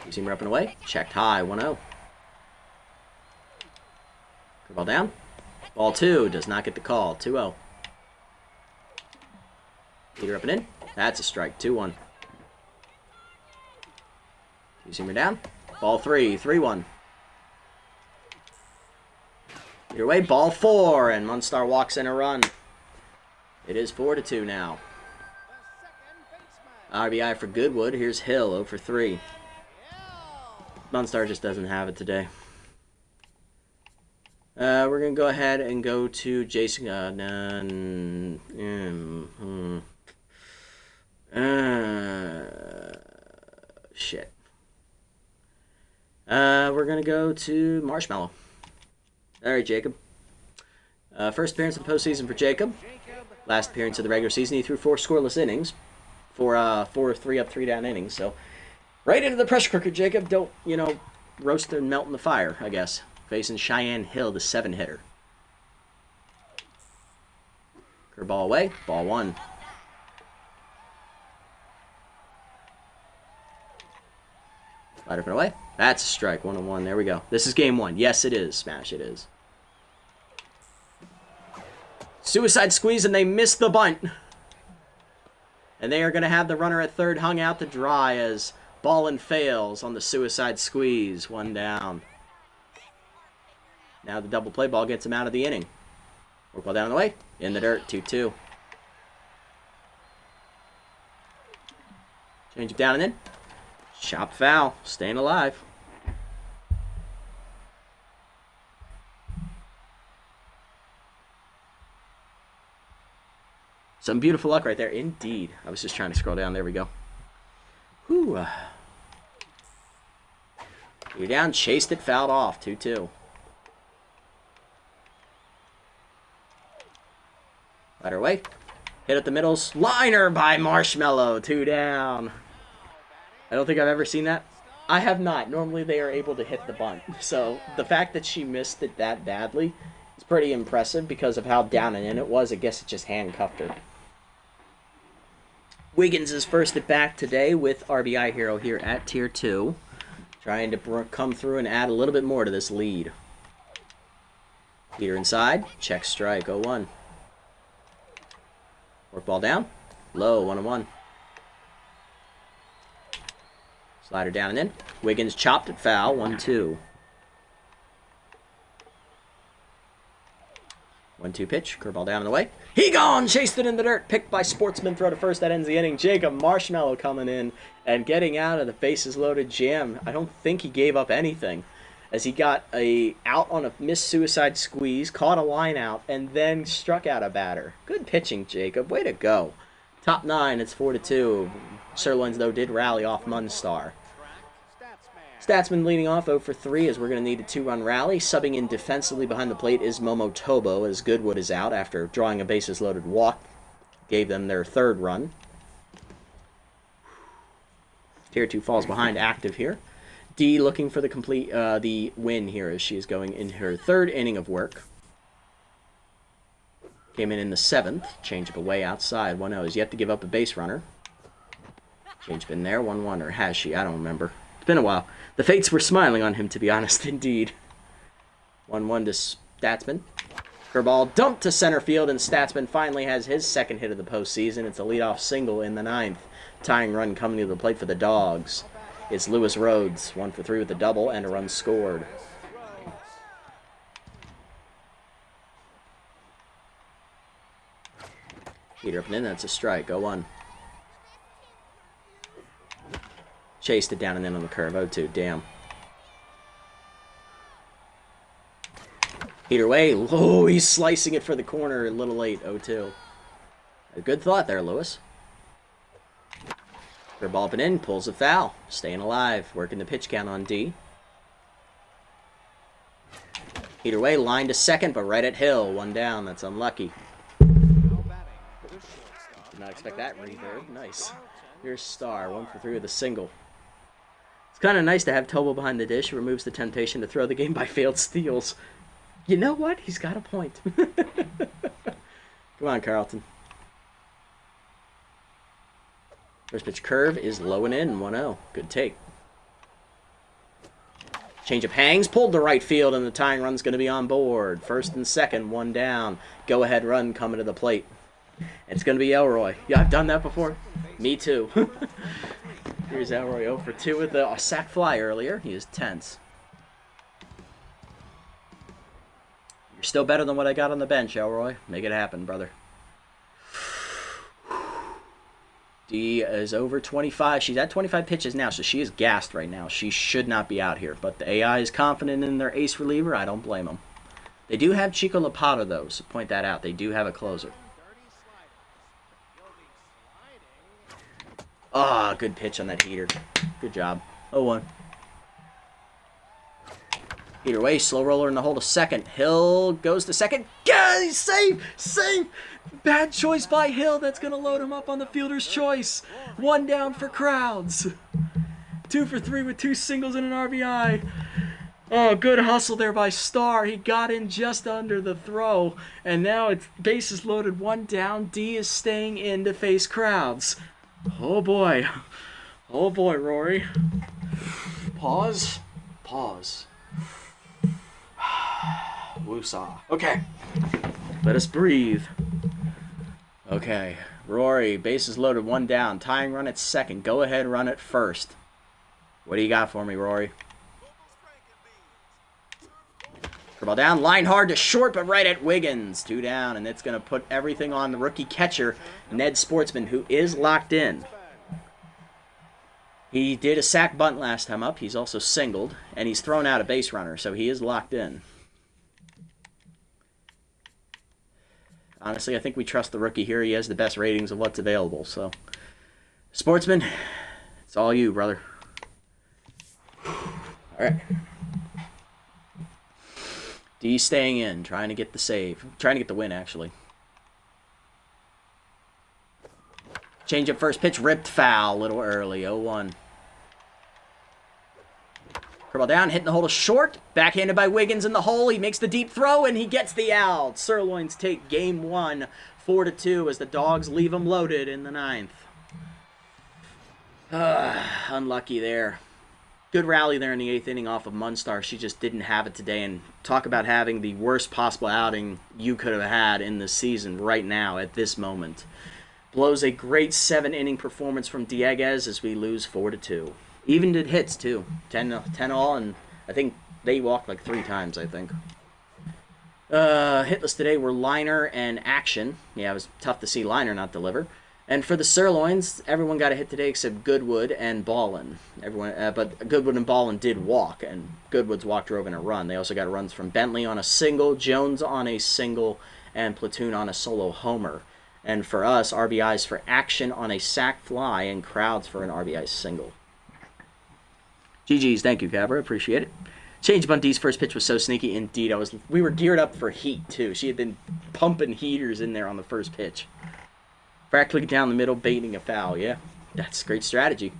You see him up and away. Checked high, 1-0. Ball down. Ball 2. Does not get the call. 2-0. Heater up and in. That's a strike. 2-1. Two-seamer down. Ball 3. 3-1. Your way, ball 4, and Munstar walks in a run. It is 4-2 now. RBI for Goodwood. Here's Hill, 0 for 3. Munstar just doesn't have it today. We're going to go ahead and go to Jason. Shit. We're going to go to Marshmallow. All right, Jacob. First appearance of the postseason for Jacob. Last appearance of the regular season, he threw 4 scoreless innings. 4 3 up, 3 down innings. So, right into the pressure cooker, Jacob. Don't, roast and melt in the fire, I guess. Facing Cheyenne Hill, the 7-hitter. Curveball away. Ball 1. Slider from away. That's a strike. 1-1. There we go. This is game 1. Yes, it is. Smash, it is. Suicide squeeze, and they miss the bunt. And they are going to have the runner at third hung out to dry as Ballin fails on the suicide squeeze. 1 down. Now the double play ball gets him out of the inning. Work ball down the way. In the dirt. 2-2. Change it down and in. Chop foul. Staying alive. Some beautiful luck right there. Indeed. I was just trying to scroll down. There we go. Whew. You're down. Chased it. Fouled off. 2-2. Right away. Hit at the middles. Liner by Marshmallow. 2 down. I don't think I've ever seen that. I have not. Normally they are able to hit the bunt. So the fact that she missed it that badly is pretty impressive because of how down and in it was. I guess it just handcuffed her. Wiggins is first at bat today with RBI Hero here at Tier 2. Trying to come through and add a little bit more to this lead. Peter inside. Check strike. 0-1. Work ball down. Low. 1-1. Slider down and in. Wiggins chopped it foul. 1-2. 1-2 pitch. Curveball down and away. He gone! Chased it in the dirt. Picked by Sportsman. Throw to first. That ends the inning. Jacob Marshmallow coming in and getting out of the bases loaded jam. I don't think he gave up anything as he got a out on a missed suicide squeeze, caught a line out, and then struck out a batter. Good pitching, Jacob. Way to go. Top 9. It's 4-2. Sirloins, though, did rally off Munstar. Statsman leading off 0 for 3 as we're going to need a 2-run rally. Subbing in defensively behind the plate is Momotobo as Goodwood is out after drawing a bases-loaded walk. Gave them their 3rd run. Tier 2 falls behind active here. D looking for the win here as she is going in her 3rd inning of work. Came in the 7th. Change up away outside. 1-0 is yet to give up a base runner. Change been there. 1-1, or has she? I don't remember. It's been a while. The fates were smiling on him, to be honest, indeed. 1-1 to Statsman. Curveball dumped to center field, and Statsman finally has his 2nd hit of the postseason. It's a leadoff single in the 9th. Tying run coming to the plate for the Dogs. It's Lewis Rhodes, 1 for 3 with a double and a run scored. Peter up and in, that's a strike. 0-1. Chased it down and in on the curve. 0-2. Damn. Peter way. Oh, he's slicing it for the corner a little late. 0-2. A good thought there, Lewis. Ball up and in. Pulls a foul. Staying alive. Working the pitch count on D. Peter way. Line to second, but right at Hill. 1 down. That's unlucky. Did not expect that reverb. Nice. Here's Star. 1 for 3 with a single. It's kind of nice to have Tobo behind the dish. It removes the temptation to throw the game by failed steals. You know what? He's got a point. Come on, Carlton. First pitch curve is low and in. 1-0. Good take. Change of hangs. Pulled to right field, and the tying run's going to be on board. First and second. 1 down. Go-ahead run coming to the plate. It's going to be Elroy. Yeah, I've done that before. Me too. Here's Elroy 0 for 2 with a sac fly earlier. He is tense. You're still better than what I got on the bench, Elroy. Make it happen, brother. D is over 25. She's at 25 pitches now, so she is gassed right now. She should not be out here. But the AI is confident in their ace reliever. I don't blame them. They do have Chico Lapata, though, so point that out. They do have a closer. Ah, good pitch on that heater. Good job. 0-1. Either way, slow roller in the hole to second. Hill goes to second. Yeah, he's safe! Safe! Bad choice by Hill. That's going to load him up on the fielder's choice. 1 down for Crowds. 2 for 3 with 2 singles and an RBI. Oh, good hustle there by Starr. He got in just under the throw. And now it's bases loaded, 1 down. D is staying in to face Crowds. Oh, boy. Oh, boy, Rory. Pause. Pause. Woosah. Okay. Let us breathe. Okay. Rory, bases loaded, 1 down. Tying run at second. Go ahead, run at first. What do you got for me, Rory? Ball down, line hard to short, but right at Wiggins. 2 down, and it's going to put everything on the rookie catcher, Ned Sportsman, who is locked in. He did a sack bunt last time up. He's also singled, and he's thrown out a base runner, so he is locked in. Honestly, I think we trust the rookie here. He has the best ratings of what's available, so. Sportsman, it's all you, brother. All right. D staying in, trying to get the save. Trying to get the win, actually. Change up first pitch, ripped foul, a little early, 0-1. Curveball down, hitting the hole to short. Backhanded by Wiggins in the hole. He makes the deep throw, and he gets the out. Sirloins take game 1, 4-2, as the Dogs leave them loaded in the 9th. Unlucky there. Good rally there in the 8th inning off of Munstar. She just didn't have it today. And talk about having the worst possible outing you could have had in this season right now at this moment. Blows a great 7-inning performance from Dieguez as we lose 4-2. Even did hits, too. 10 all, and I think they walked like 3 times, I think. Hitless today were Liner and Action. Yeah, it was tough to see Liner not deliver. And for the Sirloins, everyone got a hit today except Goodwood and Ballin. But Goodwood and Ballin did walk, and Goodwood's walk drove in a run. They also got runs from Bentley on a single, Jones on a single, and Platoon on a solo homer. And for us, RBIs for Action on a sac fly and Crowds for an RBI single. GG's, thank you, Cabra, appreciate it. Change Bundy's first pitch was so sneaky. Indeed, we were geared up for heat too. She had been pumping heaters in there on the first pitch. Practically down the middle, baiting a foul. Yeah, that's great strategy.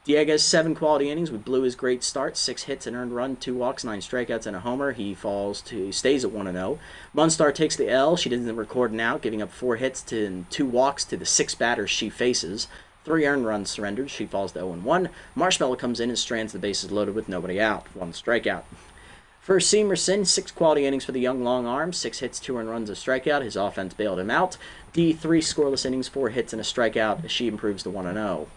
Dieguez 7 quality innings. We blew his great start. 6 hits, an earned run, 2 walks, 9 strikeouts, and a homer. He stays at 1-0. Munstar takes the L. She doesn't record an out, giving up 4 hits and 2 walks to the 6 batters she faces. 3 earned runs surrendered. She falls to 0-1. Marshmallow comes in and strands the bases loaded with nobody out. 1 strikeout. For Seamerson, 6 quality innings for the young long arm. 6 hits, 2 earned runs, a strikeout. His offense bailed him out. D, 3 scoreless innings, 4 hits, and a strikeout. She improves to 1-0.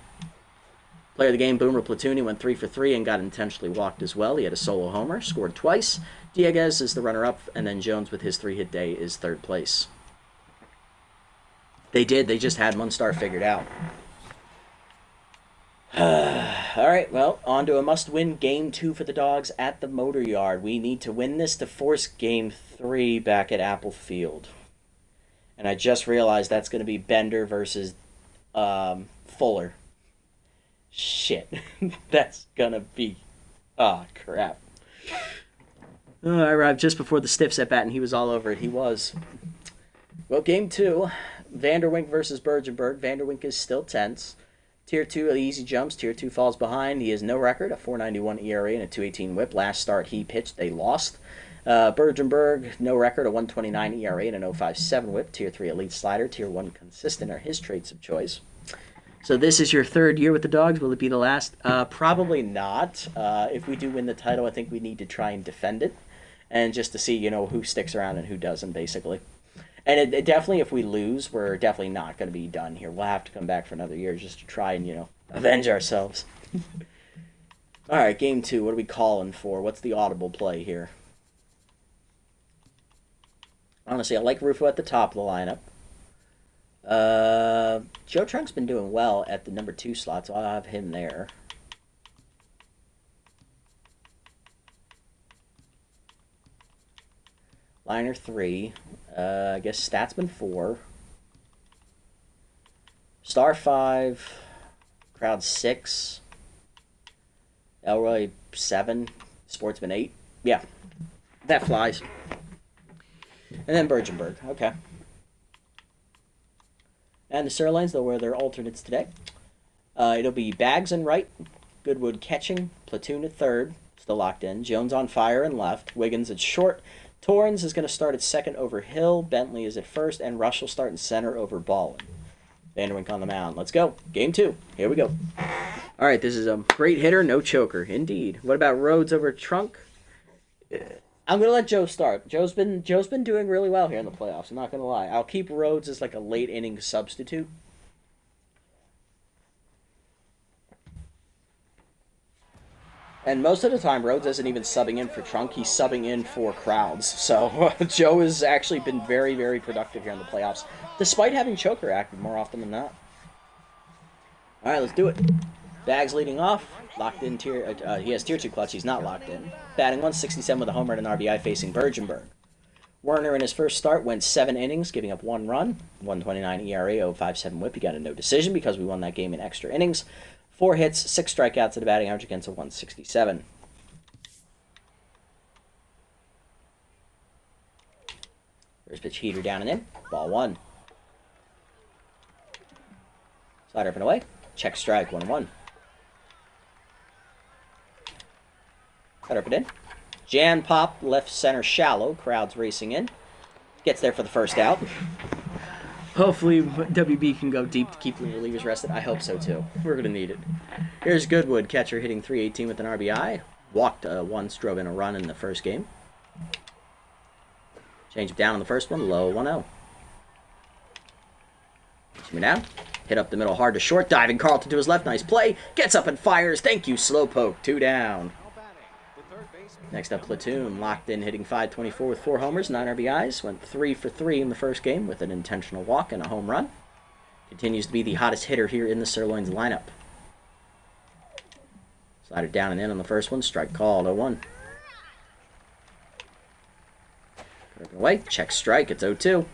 Player of the game, Boomer Platoon. He went 3 for 3 and got intentionally walked as well. He had a solo homer, scored twice. Dieguez is the runner-up, and then Jones with his 3-hit day is 3rd place. They just had Munstar figured out. All right, well, on to a must-win Game 2 for the Dogs at the Motor Yard. We need to win this to force Game 3 back at Apple Field. And I just realized that's going to be Bender versus Fuller. Shit. That's going to be... Oh, crap. I arrived just before the Stiffs at bat, and he was all over it. He was. Well, Game 2, Vanderwink versus Bergenberg. Vanderwink is still tense. Tier 2, easy jumps. Tier 2 falls behind. He has no record, a 4.91 ERA and a 2.18 whip. Last start he pitched, they lost. Bergenberg, no record, a 1.29 ERA and an 0.57 whip. Tier 3 elite slider. Tier 1 consistent are his traits of choice. So this is your 3rd year with the Dogs. Will it be the last? Probably not. If we do win the title, I think we need to try and defend it. And just to see, who sticks around and who doesn't, basically. And it definitely, if we lose, we're definitely not going to be done here. We'll have to come back for another year just to try and, avenge ourselves. All right, Game 2. What are we calling for? What's the audible play here? Honestly, I like Rufo at the top of the lineup. Joe Trunk's been doing well at the number 2 slot, so I'll have him there. Liner 3. I guess Statsman 4. Star 5. Crowd 6. Elroy 7. Sportsman 8. Yeah, that flies. And then Bergenberg. Okay. And the Sirloins, they'll wear their alternates today. It'll be Bags in right, Goodwood catching, Platoon at third, still locked in. Jones on fire and left, Wiggins at short. Torrens is going to start at second over Hill. Bentley is at first, and Rush will start in center over Ballin. Vanderwink on the mound. Let's go. Game 2. Here we go. All right, this is a great hitter, no choker. Indeed. What about Rhodes over Trunk? I'm going to let Joe start. Joe's been doing really well here in the playoffs. I'm not going to lie. I'll keep Rhodes as like a late inning substitute. And most of the time, Rhodes isn't even subbing in for Trunk. He's subbing in for crowds. So Joe has actually been very, very productive here in the playoffs, despite having choker active more often than not. All right, let's do it. Bags leading off. Locked in tier. He has tier 2 clutch. He's not locked in. Batting 167 with a homer and an RBI facing Bergenberg. Werner in his first start went 7 innings, giving up 1 run, 1.29 ERA, 0.57 WHIP. He got a no decision because we won that game in extra innings. 4 hits, 6 strikeouts at a batting average against a 167. First pitch heater down and in. Ball 1. Slider up and away. Check strike 1-1. Cut up and in. Jan pop, left center shallow. Crowd's racing in. Gets there for the first out. Hopefully WB can go deep to keep the relievers rested. I hope so too. We're going to need it. Here's Goodwood, catcher, hitting .318 with an RBI. Walked once, drove in a run in the first game. Change down on the first one, low 1-0. Coming down. Hit up the middle, hard to short. Diving Carlton to his left. Nice play. Gets up and fires. Thank you, Slowpoke. 2 down. Next up, Platoon. Locked in, hitting .524 with 4 homers, 9 RBIs. Went 3 for 3 in the first game with an intentional walk and a home run. Continues to be the hottest hitter here in the Sirloins lineup. Slider down and in on the first one. Strike called, 0-1. Cut up and away. Check strike. It's 0-2.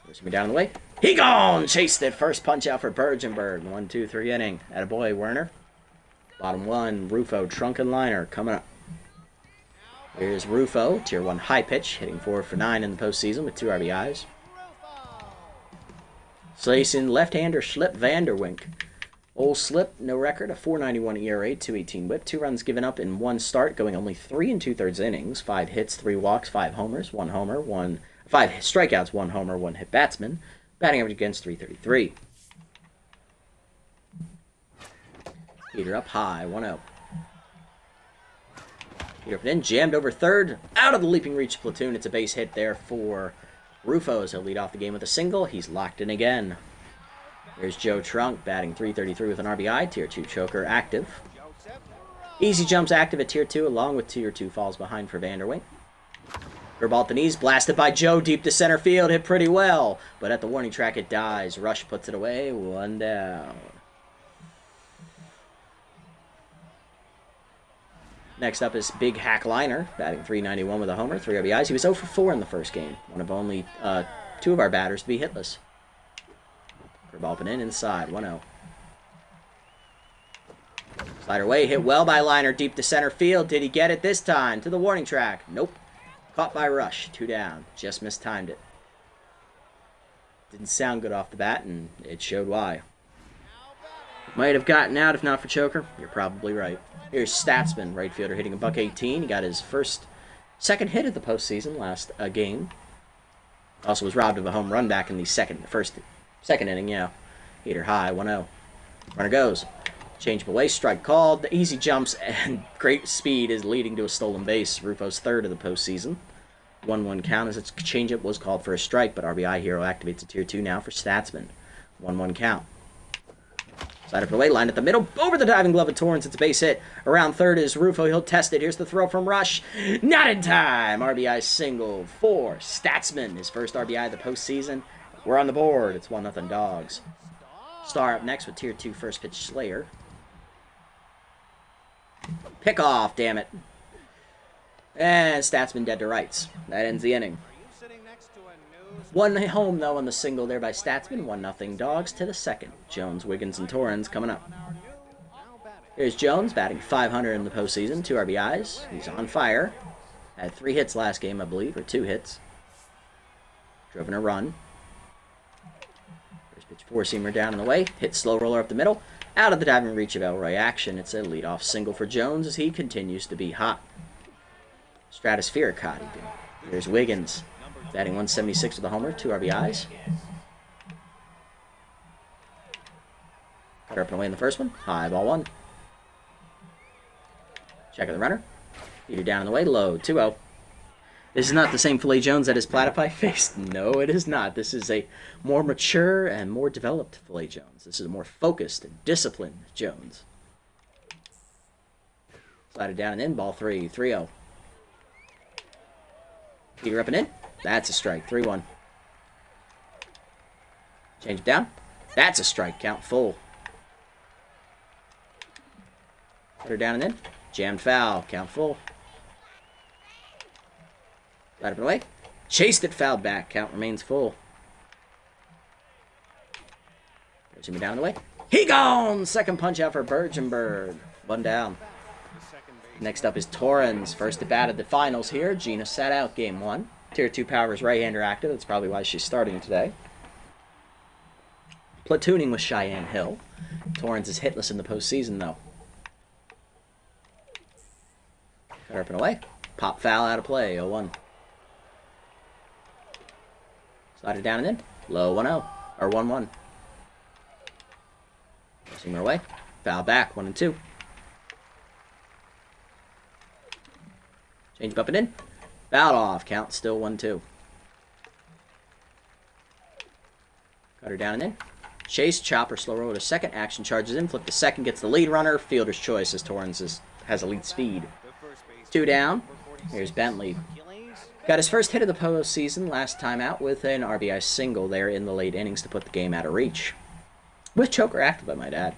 Puts me down and away. He gone! Chased it. First punch out for Bergenberg. 1-2-3 inning. Attaboy, Werner. Bottom 1, Rufo, Trunk and Liner coming up. Here's Rufo, tier 1 high pitch, hitting 4 for 9 in the postseason with 2 RBIs. Slayson, left-hander, Slip Vanderwink. Old Slip, no record, a 4.91 ERA, 2.18 WHIP, 2 runs given up in 1 start, going only 3 2/3 innings, 5 hits, 3 walks, 5 homers, 1 homer, 5 strikeouts, 1 homer, 1 hit batsman. Batting average against .333. Heater up high, 1-0. Heater up and in, jammed over third, out of the leaping reach Platoon. It's a base hit there for Rufo as he'll lead off the game with a single. He's locked in again. There's Joe Trunk, batting .333 with an RBI, tier 2 choker active. Easy jumps active at tier 2, along with tier 2 falls behind for Vanderwink. Curveball at the knees, blasted by Joe deep to center field, hit pretty well, but at the warning track it dies. Rush puts it away, 1 down. Next up is Big Hack Liner, batting .391 with a homer, 3 RBIs. He was 0 for 4 in the first game, one of only 2 of our batters to be hitless. Curveball up and in, inside, 1-0. Slider away, hit well by Liner, deep to center field. Did he get it this time? To the warning track. Nope. Caught by Rush, 2 down. Just mistimed it. Didn't sound good off the bat, and it showed why. Might have gotten out if not for choker. You're probably right. Here's Statsman, right fielder, hitting a .118. He got his second hit of the postseason last game. Also was robbed of a home run back in the second inning. Yeah, heater high, 1-0. Runner goes. Change away, strike called. The easy jumps and great speed is leading to a stolen base. Rufo's 3rd of the postseason. 1-1 count as its changeup was called for a strike, but RBI Hero activates a tier 2 now for Statsman. 1-1 count. Slide up the way, line at the middle, over the diving glove of Torrance. It's a base hit. Around third is Rufo. He'll test it. Here's the throw from Rush. Not in time. RBI single for Statsman. His first RBI of the postseason. We're on the board. It's 1-0 Dogs. Star up next with Tier 2 first pitch Slayer. Pick off, damn it. And Statsman dead to rights. That ends the inning. One home, though, on the single there by Statsman. 1-0 Dogs to the second. Jones, Wiggins, and Torrens coming up. Here's Jones, batting .500 in the postseason. 2 RBIs. He's on fire. Had 3 hits last game, I believe, or 2 hits. Driven a run. First pitch four-seamer down in the way. Hit slow roller up the middle. Out of the diving reach of Elroy action. It's a leadoff single for Jones as he continues to be hot. Stratospheric hot, even. Here's Wiggins. Batting 176 with a homer, 2 RBIs. Cutter up and away in the first one. High ball 1. Check of the runner. Heater down in the way, low, 2-0. This is not the same Filet Jones that his Platypi faced. No, it is not. This is a more mature and more developed Filet Jones. This is a more focused and disciplined Jones. Slided down and in, ball 3, 3-0. Heater up and in. That's a strike. 3-1. Change it down. That's a strike. Count full. Put her down and in. Jammed foul. Count full. Right up and away. Chased it. Fouled back. Count remains full. There's him down and away. He gone! Second punch out for Bergenberg. 1 down. Next up is Torrens. First at bat of the finals here. Gina sat out game 1. Tier 2 Powers right-hander active. That's probably why she's starting today. Platooning with Cheyenne Hill. Torrens is hitless in the postseason, though. Cut up and away. Pop foul out of play. 0-1. Slide it down and in. Low 1-0. Or 1-1. Seamer away. Foul back. 1-2. Change up and in. Fouled off. Count still 1-2. Cutter down and in. Chase, chopper, slow roll to second. Action charges in. Flip to second. Gets the lead runner. Fielder's choice as Torrens has elite speed. 2 down. Here's Bentley. Got his first hit of the postseason last time out with an RBI single there in the late innings to put the game out of reach. With choker active, I might add.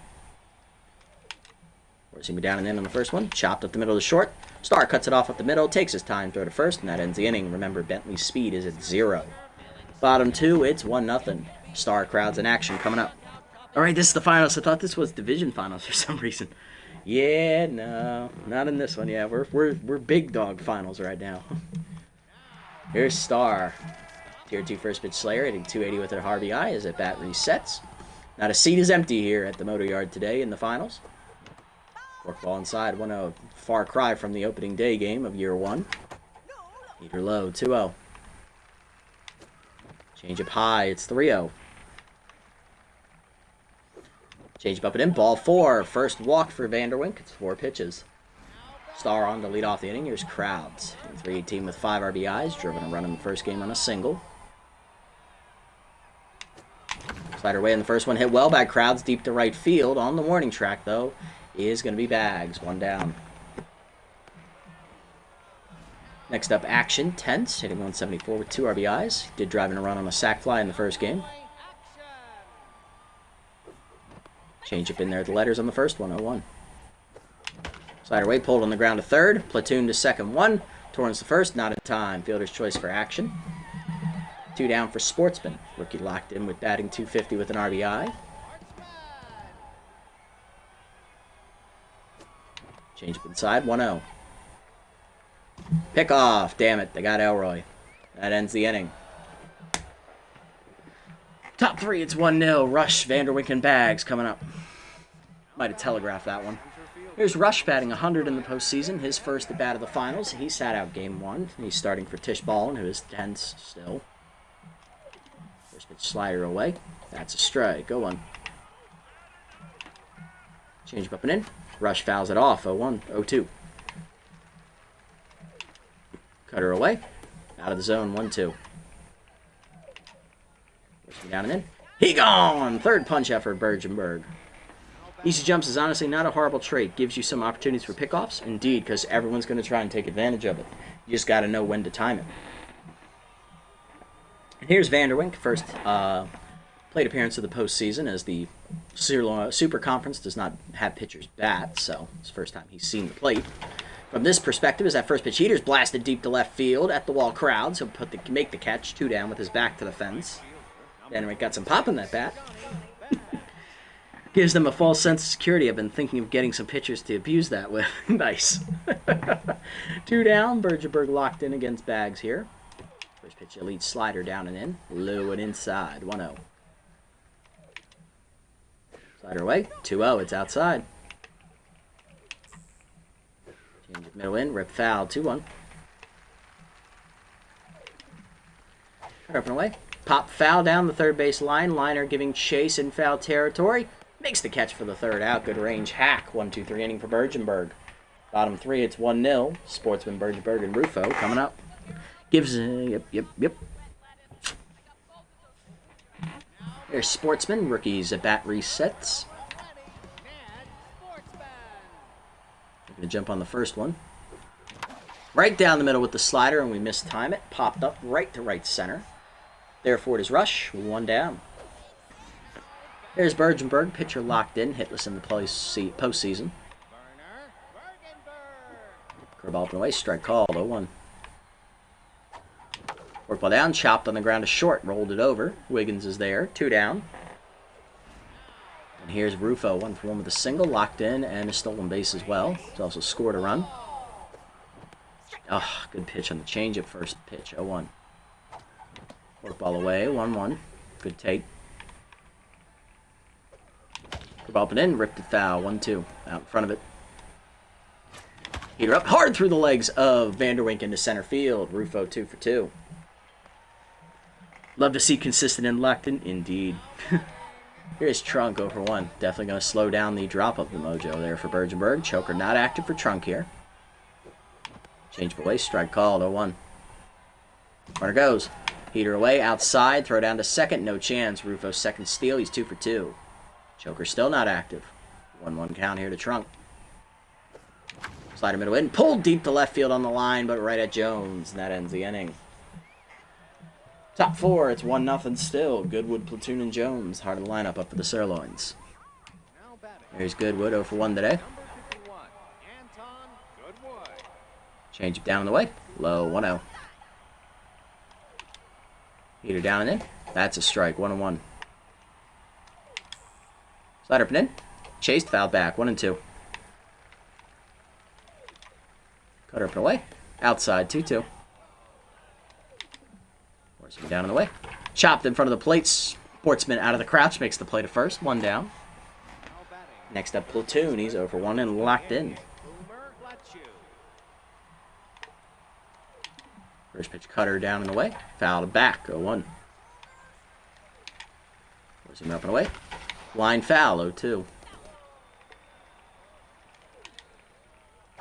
Forcing me down and in on the first one. Chopped up the middle to short. Star cuts it off up the middle. Takes his time, throw to first, and that ends the inning. Remember, Bentley's speed is at 0. Bottom 2, it's 1-0. Star crowds in action coming up. Alright, this is the finals. I thought this was division finals for some reason. Yeah, no. Not in this one. Yeah, we're big dog finals right now. Here's Star. Tier 2 first pitch Slayer hitting 280 with her RBI as at bat resets. Not a seat is empty here at the Motor Yard today in the finals. Fork ball inside, 1-0. Far cry from the opening day game of year 1. Heater low, 2-0. Change up high, it's 3-0. Change up and in, ball 4. First walk for Vanderwink, it's 4 pitches. Star on to lead off the inning. Here's Crowds. 318 with 5 RBIs. Driven a run in the first game on a single. Slider away in the first one. Hit well by Crowds deep to right field. On the warning track, though, is going to be Bags. 1 down. Next up, Action. Tense. Hitting 174 with 2 RBIs. Did drive in a run on a sac fly in the first game. Change up in there at the letters on the first one. 0-1. Slider away, pulled on the ground to third. Platoon to second 1. Torrens to first, not in time. Fielder's choice for Action. 2 down for Sportsman. Rookie locked in with batting .250 with an RBI. Change up inside, 1-0. Pick off, damn it, they got Elroy. That ends the inning. Top 3, it's 1-0. Rush, Vanderwink, and Bags coming up. Might have telegraphed that one. Here's Rush batting 100 in the postseason, his first at bat of the finals. He sat out game 1. He's starting for Tish Ballin, who is tense still. First pitch slider away. That's a strike. 0-1. Change up and in. Rush fouls it off. 0-1. 0-2. Cutter away. Out of the zone. 1-2. Pushing down and in. He gone! Third punch out for Bergenberg. Easy jumps is honestly not a horrible trait. Gives you some opportunities for pickoffs. Indeed, because everyone's going to try and take advantage of it. You just got to know when to time it. And here's Vanderwink, first plate appearance of the postseason, as the Super Conference does not have pitchers bat, so it's the first time he's seen the plate. From this perspective, as that first pitch heater's blasted deep to left field at the wall crowd, so make the catch, 2 down with his back to the fence. Vanderwink got some pop in that bat. Gives them a false sense of security. I've been thinking of getting some pitchers to abuse that with. Nice. 2 down. Bergeberg locked in against Bags here. First pitch, elite slider down and in. Low and inside. 1-0. Slider away. 2-0. It's outside. Change of middle in. Rip foul. 2-1. Up and away. Pop foul down the third base line. Liner giving chase in foul territory. Makes the catch for the third out. Good range hack. 1-2-3 inning for Bergenberg. Bottom 3, it's 1-0. Sportsman, Bergenberg, and Rufo coming up. Gives, yep. There's Sportsman. Rookies at bat resets. Going to jump on the first one. Right down the middle with the slider, and we mistime it. Popped up right to right center. Therefore, it is rush. 1 down. There's Bergenberg, pitcher locked in, hitless in the postseason. Curveball up and away, strike called, 0-1. Work ball down, chopped on the ground to short, rolled it over. Wiggins is there, 2 down. And here's Rufo, 1 for 1 with a single, locked in, and a stolen base as well. He's also scored a run. Oh, good pitch on the changeup, first pitch, 0-1. Work ball away, 1-1. Good take. Ball up and in, ripped it foul, 1-2, out in front of it. Heater up hard through the legs of Vanderwink into center field. Rufo 2 for 2. Love to see consistent and locked in, indeed. Here's Trunk 0 for 1. Definitely going to slow down the drop of the mojo there for Bergenberg. Choker not active for Trunk here. Change of away, strike called, 0-1. Runner goes. Heater away, outside, throw down to second, no chance. Rufo's second steal, he's 2 for 2. Choker still not active. 1-1 count here to Trunk. Slider middle in. Pulled deep to left field on the line, but right at Jones. And that ends the inning. Top 4, it's 1-0 still. Goodwood, Platoon, and Jones. Heart of the lineup up for the Sirloins. There's Goodwood, 0 for 1 today. Change it down and away. Low, 1-0. Heater down and in. That's a strike, 1-1. Slider up and in. Chased, fouled back. 1-2. Cutter up and away. Outside, 2-2. Horseman down and away. Chopped in front of the plate. Sportsman out of the crouch. Makes the play to first. 1 down. Next up, Platoon. He's 0 for 1 and locked in. First pitch, cutter down and away. Fouled back. 0-1. Horseman up and away. Line foul, 0-2.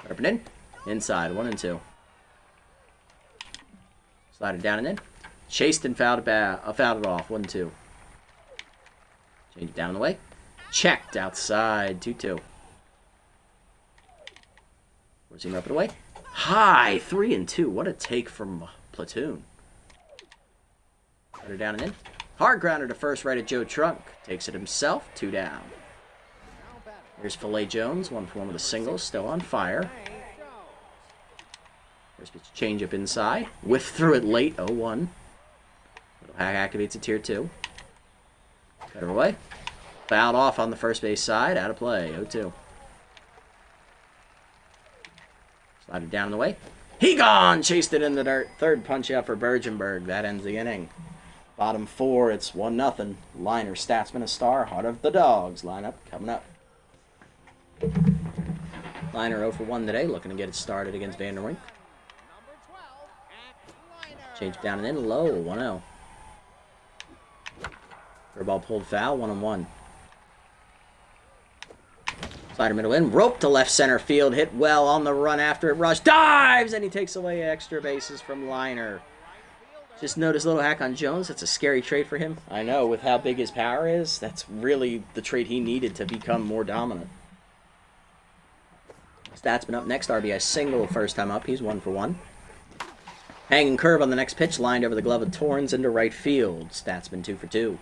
Cut up and in. Inside, 1-2. Slided down and in. Chased and fouled it off, 1-2. Change it down and away. Checked outside, 2-2. Where's he up and away? High, 3-2. What a take from Platoon. Cutter down and in. Hard grounder to first, right at Joe Trunk. Takes it himself, 2 down. Here's Filet Jones, 1 for 1 with a single, still on fire. First pitch change up inside. Whiff through it late, 0-1. Little hack activates a tier 2. Cutter away. Fouled off on the first base side, out of play, 0-2. Slided down the way. He gone! Chased it in the dirt. Third punch out for Bergenberg. That ends the inning. Bottom 4, it's 1-0. Liner, Statsman, a star. Heart of the Dogs. Lineup coming up. Liner 0 for 1 today. Looking to get it started against Vanderwink. Change down and in. Low. 1-0. Curveball pulled foul. 1-1. Slider middle in. Rope to left center field. Hit well on the run after it rushed. Dives! And he takes away extra bases from Liner. Just notice a little hack on Jones. That's a scary trait for him. I know, with how big his power is, that's really the trait he needed to become more dominant. Statsman up next. RBI single first time up. He's 1 for 1. Hanging curve on the next pitch. Lined over the glove of Torrens into right field. Statsman 2 for 2.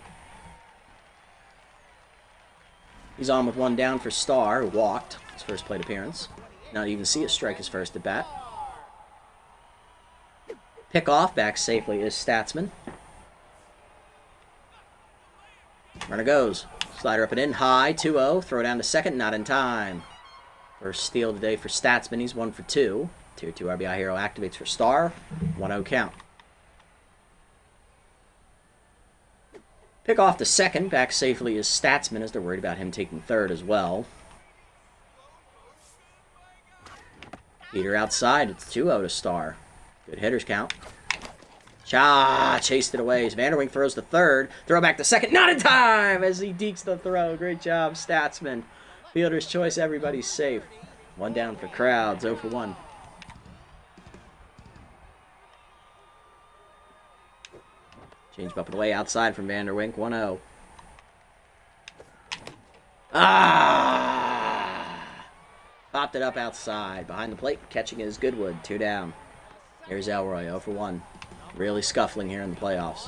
He's on with 1 down for Starr, who walked his first plate appearance. Not even see a strike his first at bat. Pick off back safely is Statsman. Runner goes. Slider up and in. High. 2-0. Throw down to second. Not in time. First steal today for Statsman. He's 1 for 2. Tier 2 RBI hero activates for Starr. 1-0 count. Pick off to second. Back safely is Statsman as they're worried about him taking third as well. Heater outside. It's 2-0 to Starr. Good hitters count. Chased it away. As Vanderwink throws to third. Throw back to second. Not in time as he dekes the throw. Great job, Statsman. Fielder's choice. Everybody's safe. 1 down for Crowds. 0 for 1. Change up and away outside from Vanderwink. 1-0. Popped it up outside. Behind the plate. Catching is Goodwood. 2 down. Here's Elroy, 0 for 1. Really scuffling here in the playoffs.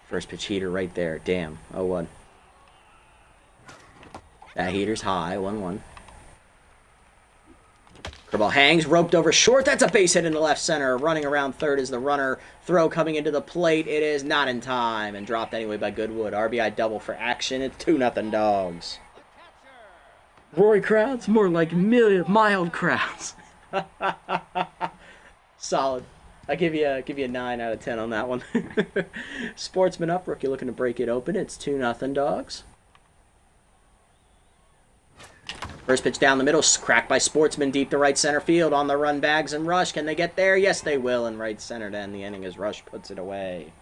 First pitch heater right there. Damn. 0-1. That heater's high. 1-1. Curveball hangs. Roped over short. That's a base hit into left center. Running around third is the runner. Throw coming into the plate. It is not in time. And dropped anyway by Goodwood. RBI double for action. It's 2-0 Dogs. Rory Crowds, more like mild Crowds. Solid. I give you a 9 out of 10 on that one. Sportsman up, rookie looking to break it open. It's 2-0 Dogs. First pitch down the middle, cracked by Sportsman deep to right center field. On the run, Bags and Rush. Can they get there? Yes, they will. And right center to end the inning as Rush puts it away.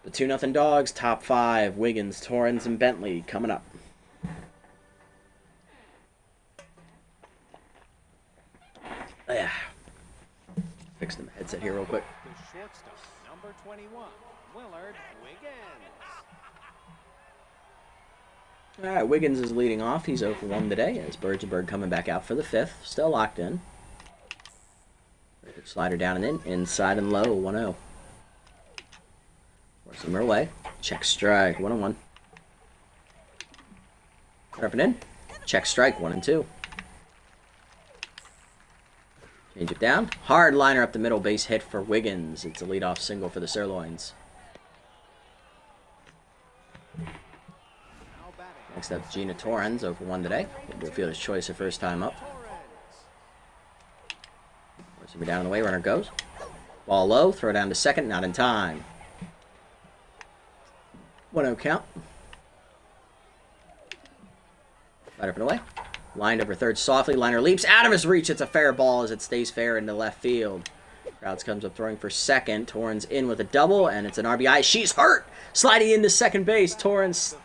The 2-0 Dogs, top 5. Wiggins, Torrens, and Bentley coming up. Yeah. Fixed the headset here real quick. The shortstop, number 21, Willard Wiggins. All right, Wiggins is leading off. He's 0 for 1 today as Birdsburg coming back out for the 5th. Still locked in. Slider down and in. Inside and low. 1-0. Force him away. Check strike. 1-1. Up and in. Check strike. 1-2. Change it down. Hard liner up the middle. Base hit for Wiggins. It's a leadoff single for the Sirloins. Next up, Gina Torrens, 0 for 1 today. We'll do a fielder's choice her first time up. Force him down in the way. Runner goes. Ball low. Throw down to second. Not in time. 1-0 count. Right up and away. Lined over third softly. Liner leaps out of his reach. It's a fair ball as it stays fair into left field. Crowds comes up throwing for second. Torrens in with a double, and it's an RBI. She's hurt! Sliding into second base. Torrens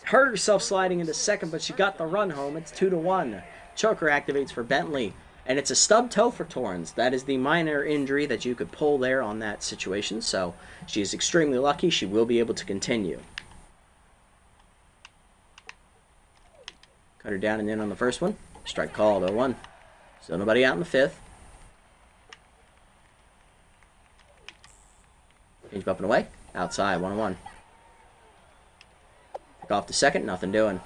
hurt herself sliding into second, but she got the run home. It's 2-1. Choker activates for Bentley, and it's a stub toe for Torrens. That is the minor injury that you could pull there on that situation, so she is extremely lucky. She will be able to continue. Cut her down and in on the first one. Strike called, 0-1. Still nobody out in the 5th. Change up and away. Outside, 1-1. Pick off to second, nothing doing.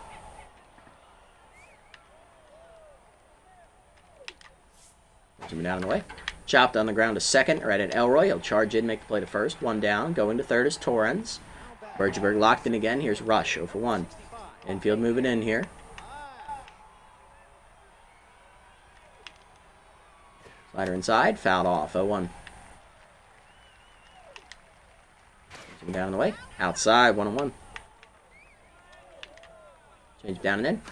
Zoom down and away. Chopped on the ground to second, right at Elroy. He'll charge in, make the play to first. 1 down. Going to third is Torrens. Bergeberg locked in again. Here's Rush, 0 for 1. Infield moving in here. Slider inside, fouled off, 0-1. Down and away, outside, 1-1. Change down and in,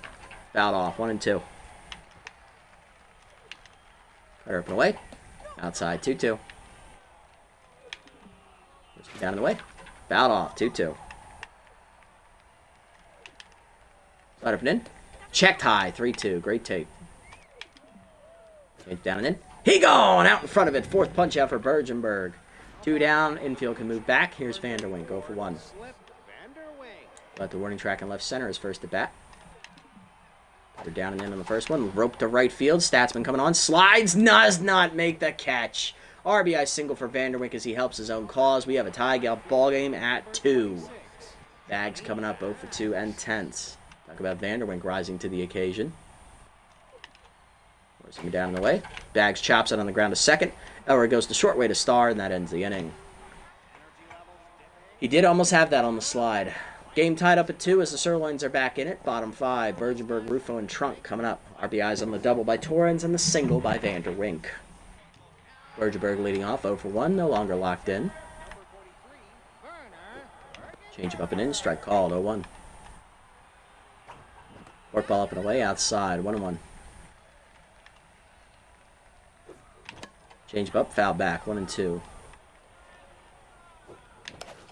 fouled off, 1-2. Cutter up and away, outside, 2-2. Down and away, fouled off, 2-2. Slider up and in, checked high, 3-2, great tape. Change down and in. He gone out in front of it. Fourth punch out for Bergenberg. 2 down. Infield can move back. Here's Vanderwink. Go for 1. Let the warning track in left center is first at bat. They're down and in on the first one. Rope to right field. Statsman coming on. Slides. Does not make the catch. RBI single for Vanderwink as he helps his own cause. We have a tie ball game at 2. Bags coming up 0 for 2 and 10ths. Talk about Vanderwink rising to the occasion. Forcing me down in the way. Bags chops it on the ground to second. Elroy goes the short way to Star, and that ends the inning. He did almost have that on the slide. Game tied up at 2 as the Sirloins are back in it. Bottom 5, Bergenberg, Rufo, and Trunk coming up. RBIs on the double by Torrens and the single by Vanderwink. Bergenberg leading off 0 for 1, no longer locked in. Change him up and in, strike called, 0-1. Fork ball up and away, outside, 1-1. Change him up, foul back, 1-2.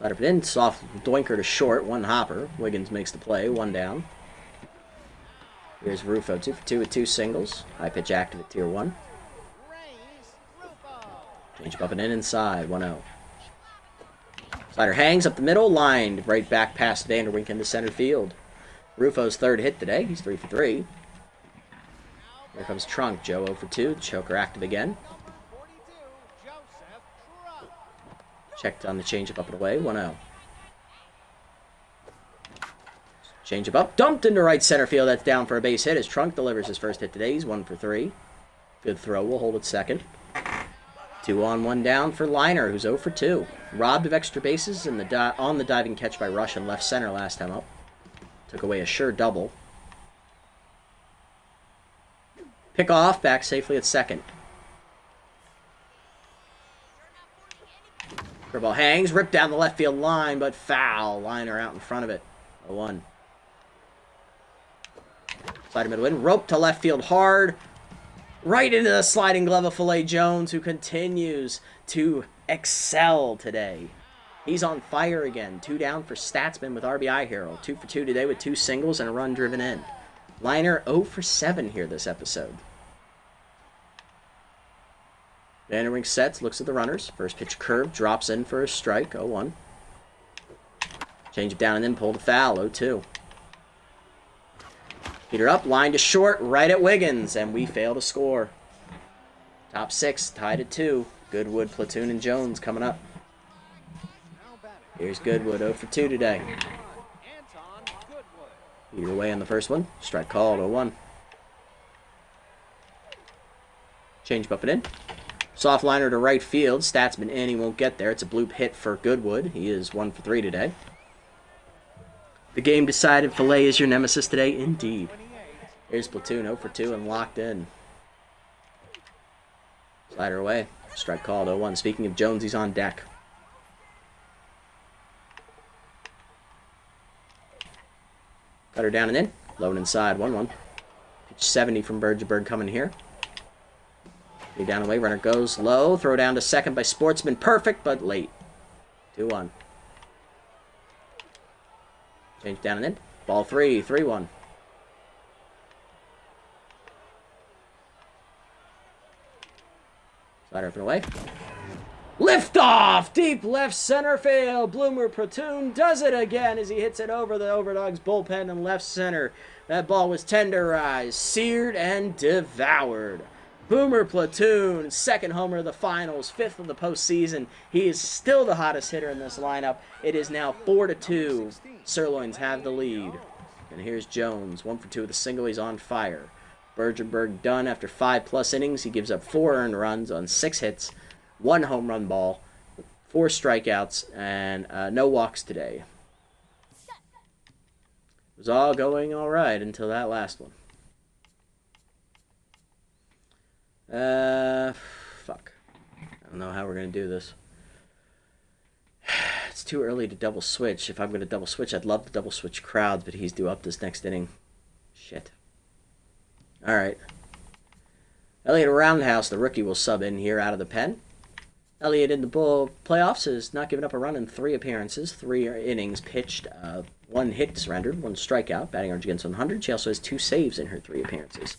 Let it in, soft doinker to short, 1 hopper. Wiggins makes the play, 1 down. Here's Rufo, 2 for 2 with 2 singles. High pitch active at tier 1. Change up and in inside, 1-0. Slider hangs up the middle, lined right back past Vanderwink into center field. Rufo's 3rd hit today. He's 3 for 3. Here comes Trunk. Joe 0 for 2. Choker active again. Checked on the changeup up and away, 1-0. Changeup up, dumped into right center field. That's down for a base hit as Trunk delivers his first hit today. He's 1 for 3. Good throw. We'll hold it second. 2 on, 1 down for Liner, who's 0 for 2. Robbed of extra bases on the diving catch by Rush in left center last time up. Took away a sure double. Pick off, back safely at second. Curveball hangs, ripped down the left field line, but foul. Liner out in front of it. 0-1. Slider middle in, rope to left field hard. Right into the sliding glove of Filet Jones, who continues to excel today. He's on fire again. 2 down for Statsman with RBI hero. 2 for 2 today with 2 singles and a run driven in. Liner 0 for 7 here this episode. Vanderwink sets, looks at the runners. First pitch curve, drops in for a strike. 0-1. Change it down and then pull the foul. 0-2. Peter up, line to short, right at Wiggins, and we fail to score. Top 6, tied at 2. Goodwood, Platoon, and Jones coming up. Here's Goodwood, 0 for 2 today. Peter away on the first one. Strike called, 0-1. Change up and in. Soft liner to right field. Statsman in, he won't get there. It's a bloop hit for Goodwood. He is 1 for 3 today. The game decided Filet is your nemesis today, indeed. Here's Platoon, 0 for 2 and locked in. Slider away. Strike called, 0-1. Speaking of Jones, he's on deck. Cutter down and in. Low and inside, 1-1. Pitch 70 from Bergenberg coming here. Be down away, runner goes low. Throw down to second by Sportsman. Perfect, but late. 2-1. Change down and in. Ball 3, 3-1. Slider up and away. Lift off! Deep left center field. Bloomer Platoon does it again as he hits it over the Overdogs bullpen in left center. That ball was tenderized, seared, and devoured. Boomer Platoon, 2nd homer of the finals, 5th of the postseason. He is still the hottest hitter in this lineup. It is now 4-2. Sirloins have the lead. And here's Jones, 1 for 2 with a single. He's on fire. Bergenberg done after 5+ innings. He gives up 4 earned runs on 6 hits, 1 home run ball, 4 strikeouts, and no walks today. It was all going all right until that last one. Fuck. I don't know how we're going to do this. It's too early to double switch. If I'm going to double switch, I'd love to double switch crowds, but he's due up this next inning. Shit. Alright. Elliott Roundhouse, the rookie, will sub in here out of the pen. Elliott in the playoffs has not given up a run in 3 appearances, 3 innings pitched, 1 hit surrendered, 1 strikeout, batting average against 100. She also has 2 saves in her 3 appearances.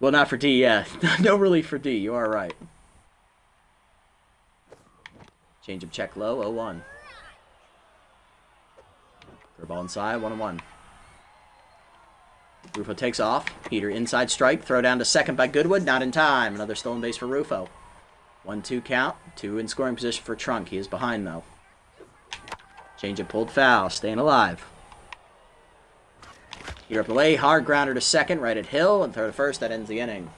Well, not for D, yeah. No relief for D. You are right. Change of check low, 0-1. Curveball inside, 1-1. Rufo takes off. Peter inside strike. Throw down to second by Goodwood. Not in time. Another stolen base for Rufo. 1-2 count. 2 in scoring position for Trunk. He is behind, though. Change of pulled foul. Staying alive. Peter up the way. Hard grounder to second. Right at Hill. And throw to first. That ends the inning.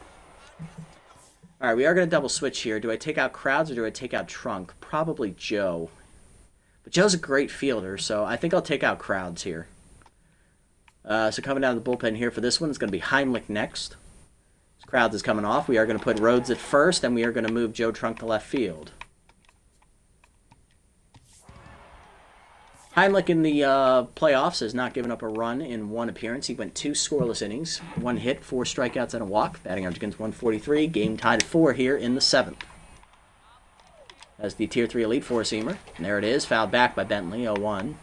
All right, we are going to double switch here. Do I take out Crowds or do I take out Trunk? Probably Joe. But Joe's a great fielder, so I think I'll take out Crowds here. So coming down to the bullpen here for this one is going to be Heimlich next. As Crowds is coming off. We are going to put Rhodes at first, and we are going to move Joe Trunk to left field. Heimlich in the playoffs has not given up a run in one appearance. He went 2 scoreless innings, 1 hit, 4 strikeouts, and a walk. Batting average against 143. Game tied at 4 here in the 7th. As the Tier 3 Elite Four-Seamer. And there it is, fouled back by Bentley, 0-1.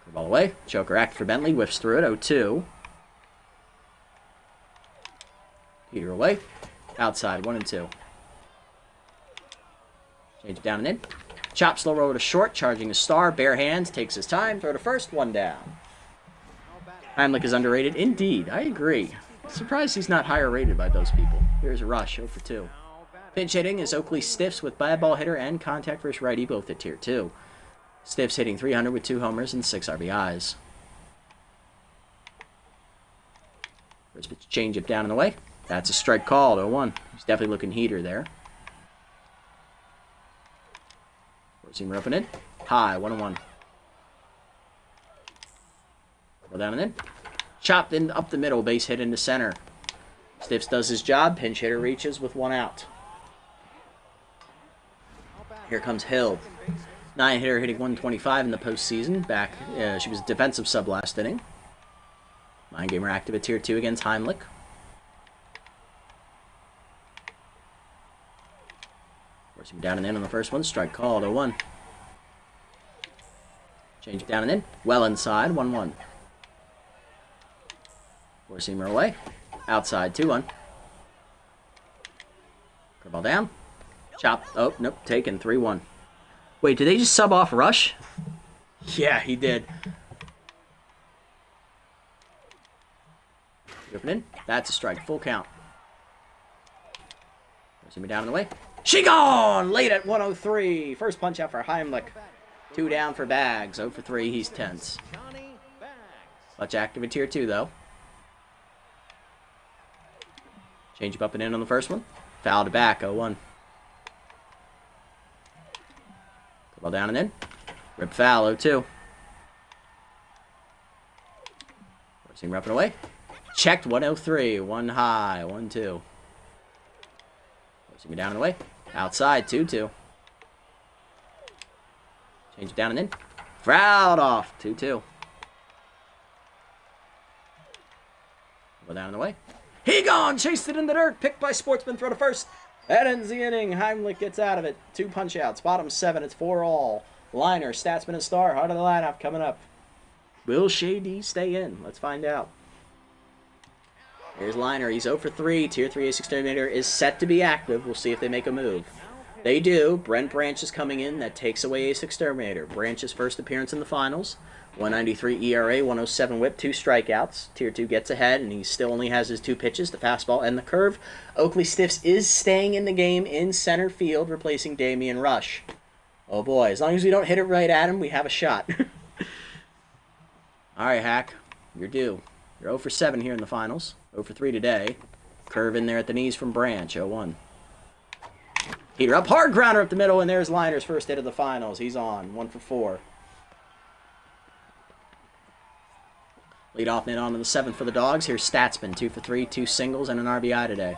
Curveball away. Choker act for Bentley, whiffs through it, 0-2. Peter away. Outside, 1-2. Change it down and in. Chop slow roll to short, charging his star, bare hands, takes his time, throw to first, 1 down. Heimlich is underrated. Indeed, I agree. Surprised he's not higher rated by those people. Here's Rush, 0-2. Pinch hitting is Oakley Stiffs with bad ball hitter and contact versus righty, both at Tier 2. Stiffs hitting .300 with 2 homers and 6 RBIs. First pitch change up down and away. That's a strike call, 0-1. He's definitely looking heater there. Seamer up and in. High, 1-1. Go down and in. Chopped in up the middle, base hit into center. Stiffs does his job. Pinch hitter reaches with 1 out. Here comes Hill. 9 hitter hitting 125 in the postseason. Back, she was a defensive sub last inning. Mind gamer active at Tier 2 against Heimlich. Forcing down and in on the first one. Strike called, 0-1. Change it down and in. Well inside, 1-1. Four-seamer away. Outside, 2-1. Curveball down. Chop. Oh, nope. Taken, 3-1. Wait, did they just sub off Rush? Yeah, he did. Open in. That's a strike. Full count. Four-seamer down and away. She gone! Late at 103. First punch out for Heimlich. 2 down for Bags. 0 for 3. He's tense. Much active in Tier 2, though. Change up and in on the first one. Foul to back. 0-1. Ball down and in. Rip foul. 0-2. Forcing up and away. Checked. 103. 1 high. 1-2. Forcing me down and away. Outside, 2-2. Change it down and in. Fouled off, 2-2. Go down and away. He gone! Chased it in the dirt. Picked by Sportsman. Throw to first. That ends the inning. Heimlich gets out of it. 2 punch outs. Bottom 7. It's 4 all. Liner, Statsman, and Star. Heart of the lineup coming up. Will Shady stay in? Let's find out. Here's Liner. He's 0 for 3. Tier 3 Ace Exterminator is set to be active. We'll see if they make a move. They do. Brent Branch is coming in. That takes away Ace Exterminator. Branch's first appearance in the finals. 193 ERA, 107 whip, 2 strikeouts. Tier 2 gets ahead, and he still only has his 2 pitches, the fastball and the curve. Oakley Stiffs is staying in the game in center field, replacing Damian Rush. Oh boy, as long as we don't hit it right at him, we have a shot. All right, Hack, you're due. You're 0 for 7 here in the finals. 0 for 3 today. Curve in there at the knees from Branch, 0-1. Heater up, hard grounder up the middle, and there's Liner's first hit of the finals. He's on, 1 for 4. Lead off and on to the 7th for the Dogs. Here's Statsman, 2 for 3, 2 singles, and an RBI today.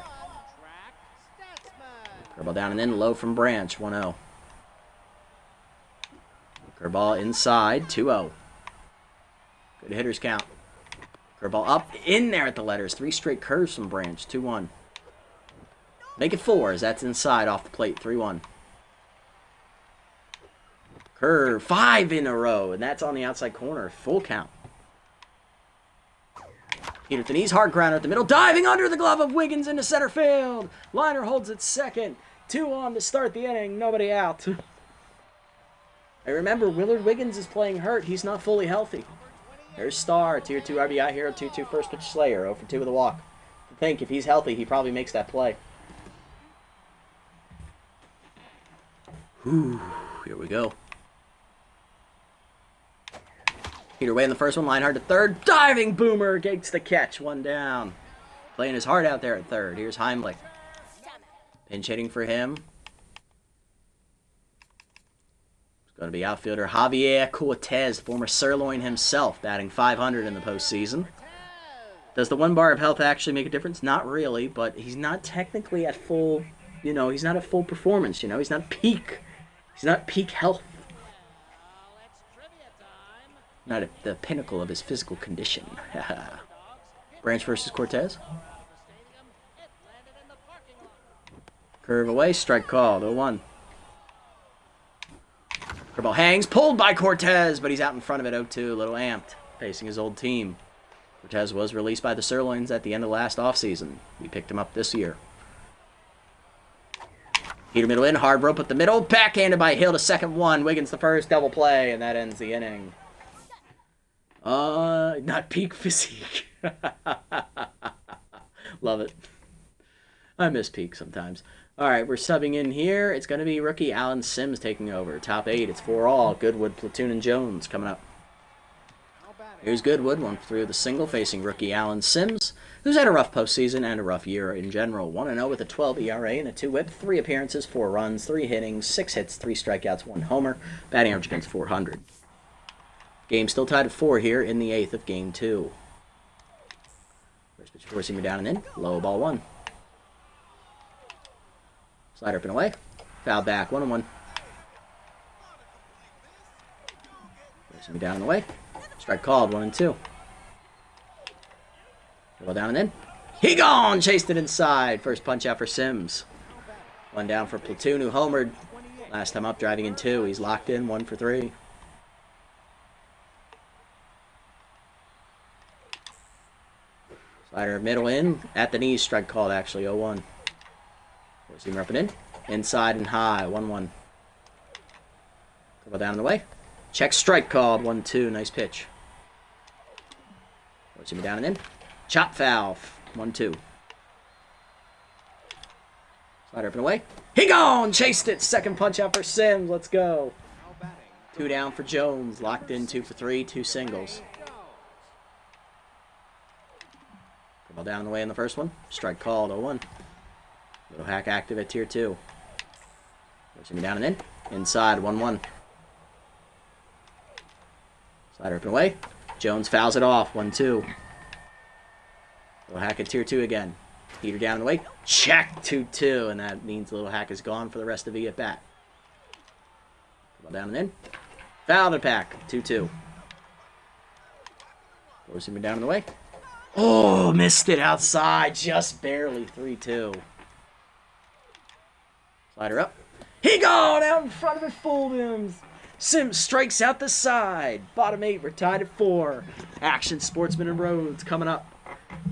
Curveball down and in, low from Branch, 1-0. Curveball inside, 2-0. Good hitters count. Curveball up, in there at the letters. 3 straight curves from Branch, 2-1. Make it 4 as that's inside off the plate, 3-1. Curve, 5 in a row, and that's on the outside corner, full count. Peterson, he's hard grounder at the middle, diving under the glove of Wiggins into center field. Liner holds it second. 2 on to start the inning. Nobody out. I remember Willard Wiggins is playing hurt. He's not fully healthy. There's Starr, tier 2 RBI hero, 2-2 first pitch Slayer, 0 for 2 with a walk. I think if he's healthy, he probably makes that play. Whew, here we go. Peter Way in the first one, Linehart to third. Diving boomer gets the catch, 1 down. Playing his heart out there at third. Here's Heimlich. Pinch hitting for him. It's going to be outfielder Javier Cortez, former Sirloin himself, batting .500 in the postseason. Does the 1 bar of health actually make a difference? Not really, but he's not technically at full, he's not at full performance, he's not peak. He's not peak health. Not at the pinnacle of his physical condition. Branch versus Cortez. Curve away, strike called, 0-1. Curveball hangs, pulled by Cortez, but he's out in front of it, 0-2, a little amped, facing his old team. Cortez was released by the Sirloins at the end of last offseason. We picked him up this year. Peter middle in, hard rope at the middle, backhanded by Hill to second 1. Wiggins the first, double play, and that ends the inning. Not peak physique. Love it. I miss peak sometimes. All right, we're subbing in here. It's going to be rookie Alan Sims taking over. Top 8, it's 4 all. Goodwood, Platoon, and Jones coming up. Here's Goodwood, 1 for 3 with a single, facing rookie Alan Sims, who's had a rough postseason and a rough year in general. 1-0 with a 12 ERA and a 2 whip, 3 appearances, 4 runs, 3 hittings, 6 hits, 3 strikeouts, 1 homer, batting average against .400. Game still tied at 4 here in the 8th of Game 2. First pitch forcing me down and in. Low ball 1. Slider up and away. Foul back, 1-1. Forcing me down and away. Strike called, 1-2. Ball down and in. He gone! Chased it inside. First punch out for Sims. 1 down for Platoon, who homered. Last time up, driving in 2. He's locked in, 1 for 3. Slider middle in, at the knees, strike called actually, 0-1. Forcing him up and in, inside and high, 1-1. Couple down and away. Check strike called, 1-2, nice pitch. Forcing him down and in. Chop foul, 1-2. Slider up and away. He gone! Chased it, second punch out for Sims, let's go. 2 down for Jones, locked in 2 for 3, 2 singles. Ball down the way in the first one. Strike called, 0-1. Little hack active at tier 2. Forcing me down and in. Inside, 1-1. Slider up and away. Jones fouls it off, 1-2. Little hack at tier 2 again. Peter down and away. Check, 2-2. And that means the little hack is gone for the rest of the at-bat. Ball down and in. Foul the pack, 2-2. Forcing me down and away. Oh, missed it outside, just barely, 3-2. Slider up. He gone out in front of it, fooled him. Sims strikes out the side. Bottom 8, we're tied at 4. Action, Sportsman and Rhodes coming up.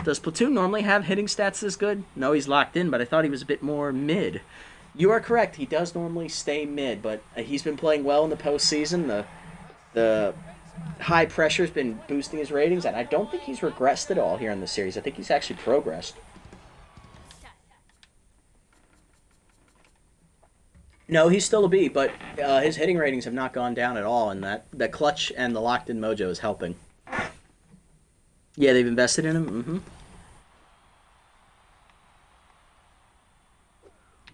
Does Platoon normally have hitting stats this good? No, he's locked in, but I thought he was a bit more mid. You are correct, he does normally stay mid, but he's been playing well in the postseason. The high pressure's been boosting his ratings, and I don't think he's regressed at all here in the series. I think he's actually progressed. No, he's still a B, but his hitting ratings have not gone down at all, and that clutch and the locked-in mojo is helping. Yeah, they've invested in him. Mm-hmm.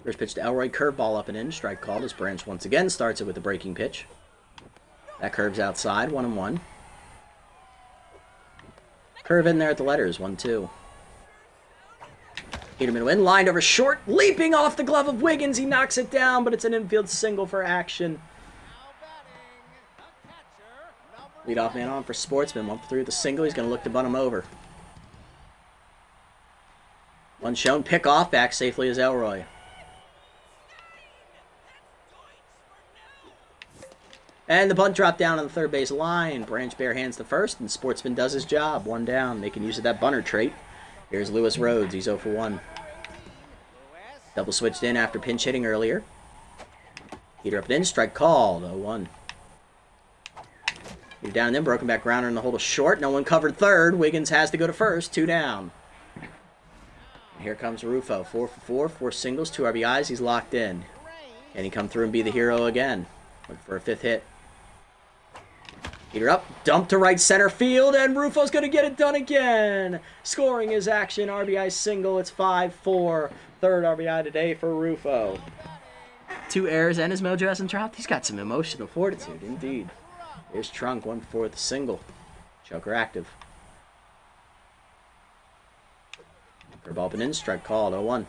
First pitch to Elroy, curveball up and in, strike called as Branch once again starts it with a breaking pitch. That curves outside, 1-1. Curve in there at the letters, 1-2. Peter middle in, lined over short, leaping off the glove of Wiggins. He knocks it down, but it's an infield single for Action. Leadoff man on for Sportsman, 1 for 3 with the single. He's going to look to bunt him over. One shown, pick off, back safely as Elroy. And the bunt dropped down on the third base line. Branch bare hands the first, and Sportsman does his job. 1 down, making use of that bunter trait. Here's Lewis Rhodes. He's 0 for 1. Double switched in after pinch hitting earlier. Heater up and in, strike called, 0-1. Heater down and in, broken back grounder in the hole to short. No one covered third. Wiggins has to go to first, 2 down. And here comes Rufo, 4 for 4, 4 singles, 2 RBIs. He's locked in. Can he come through and be the hero again? Looking for a 5th hit. Heater up, dump to right center field, and Rufo's going to get it done again. Scoring his action, RBI single. It's 5-4. Third RBI today for Rufo. 2 errors and his mojo hasn't dropped. He's got some emotional fortitude, indeed. Here's Trunk, 1 for 4 with a single. Choker active. Curveball up and in, strike called, 0-1.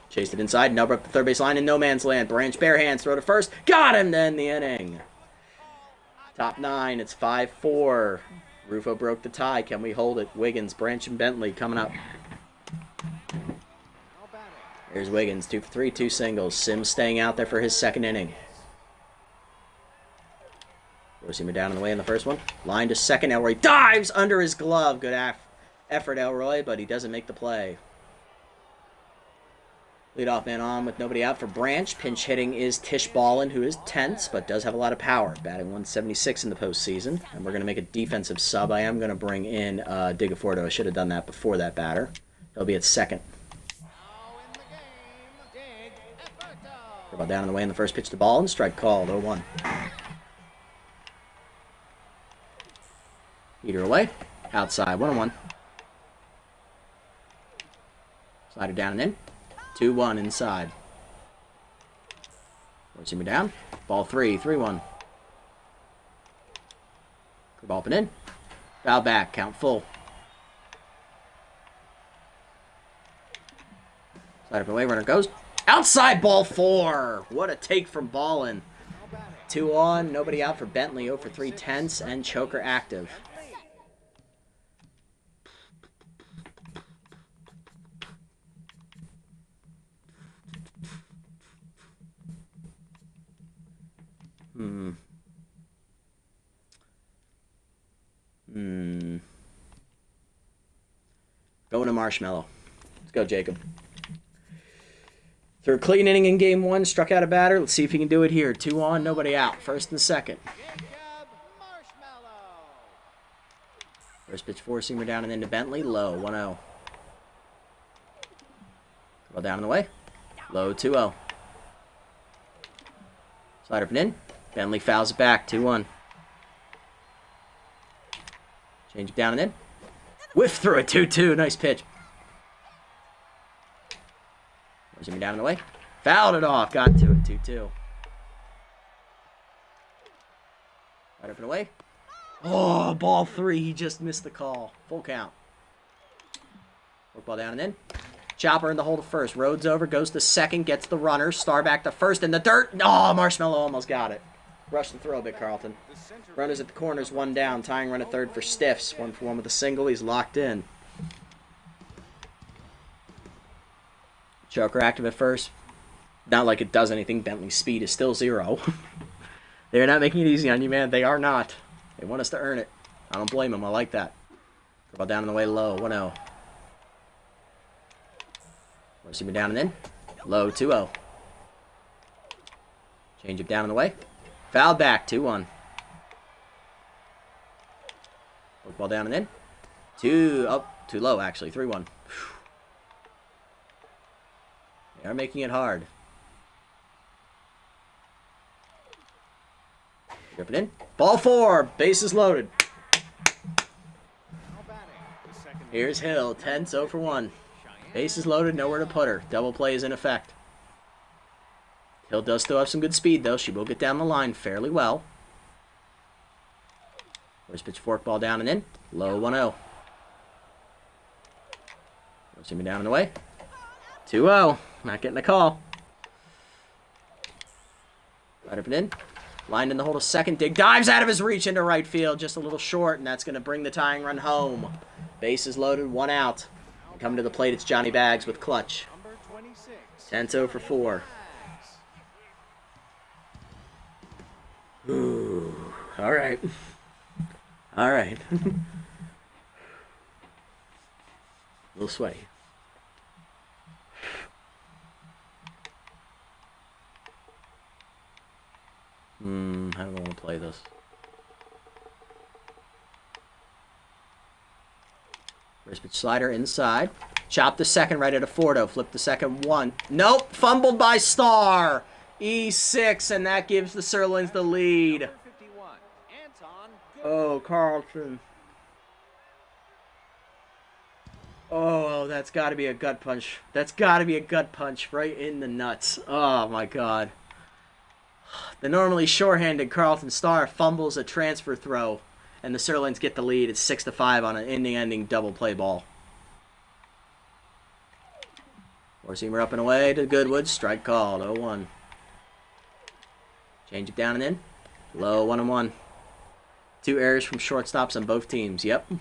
Chased it inside, Nubber up the third base line in no man's land. Branch bare hands, throw to first. Got him to end the inning. Top 9, it's 5-4. Rufo broke the tie. Can we hold it? Wiggins, Branch, and Bentley coming up. Here's Wiggins, 2 for 3, 2 singles. Sims staying out there for his 2nd inning. Four-seamer down and away in the first one. Line to second. Elroy dives under his glove. Good effort, Elroy, but he doesn't make the play. Leadoff man on with nobody out for Branch. Pinch hitting is Tish Ballin, who is tense, but does have a lot of power. Batting 176 in the postseason. And we're going to make a defensive sub. I am going to bring in Digaforto. I should have done that before that batter. He'll be at second. Ball down and away in the first pitch to Ballin. Strike called, 0-1. Heater away. Outside, 1-1. Slider down and in. 2-1 inside. Four-seamer down. Ball 3, 3-1. Ball up and in. Foul back, count full. Slider up and away, runner goes. Outside, ball 4. What a take from Ballin. 2 on, nobody out for Bentley, 0 for 3 tenths, and choker active. Going to Marshmallow. Let's go, Jacob. Threw a clean inning in game 1, struck out a batter. Let's see if he can do it here. 2 on, nobody out. First and second. First pitch, four-seamer down and into Bentley. Low, 1-0. Ball down and away. Low, 2-0. Slider up and in. Bentley fouls it back, 2-1. Change it down and in. Whiff through a 2-2. Nice pitch. Jimmy down and away. Fouled it off. Got to it. 2-2. Right up and away. Oh, ball 3. He just missed the call. Full count. Work ball down and in. Chopper in the hole to first. Rhodes over. Goes to second. Gets the runner. Star back to first in the dirt. Oh, Marshmallow almost got it. Rush the throw a bit, Carlton. Runners at the corners. 1 down. Tying run at third for Stiffs. 1 for 1 with a single. He's locked in. Choker active at first. Not like it does anything. Bentley's speed is still 0. They're not making it easy on you, man. They are not. They want us to earn it. I don't blame them. I like that. Ball down and away low. 1-0. Four-seamer down and in. Low, 2-0. Change up down and away. Foul back, 2-1. Ball down and in. 2, too low actually, 3-1. They are making it hard. Rip it in. Ball 4. Bases loaded. Here's Hill. 10, 0 for 1. Bases loaded. Nowhere to put her. Double play is in effect. Hill does still have some good speed, though. She will get down the line fairly well. First pitch forkball down and in. Low, 1-0. Jimmy down and away. 2-0. Not getting a call. Right up and in. Lined in the hole to second. Dig dives out of his reach into right field. Just a little short, and that's going to bring the tying run home. Bases loaded, 1 out. And coming to the plate, it's Johnny Bags with clutch. 10-0 for 4. All right. All right. A little sweaty. How do I want to play this? First pitch slider inside. Chop the second right at a Fordo. Flip the second one. Nope. Fumbled by Star. E6, and that gives the Sirloins the lead. Oh, Carlton. Oh, that's got to be a gut punch. That's got to be a gut punch right in the nuts. Oh, my God. The normally shorthanded Carlton Star fumbles a transfer throw, and the Sirloins get the lead. It's 6-5 on an inning-ending double play ball. Four-seamer up and away to Goodwood. Strike called. 0-1. Change it down and in. Low 1-1. 2 errors from shortstops on both teams. Yep.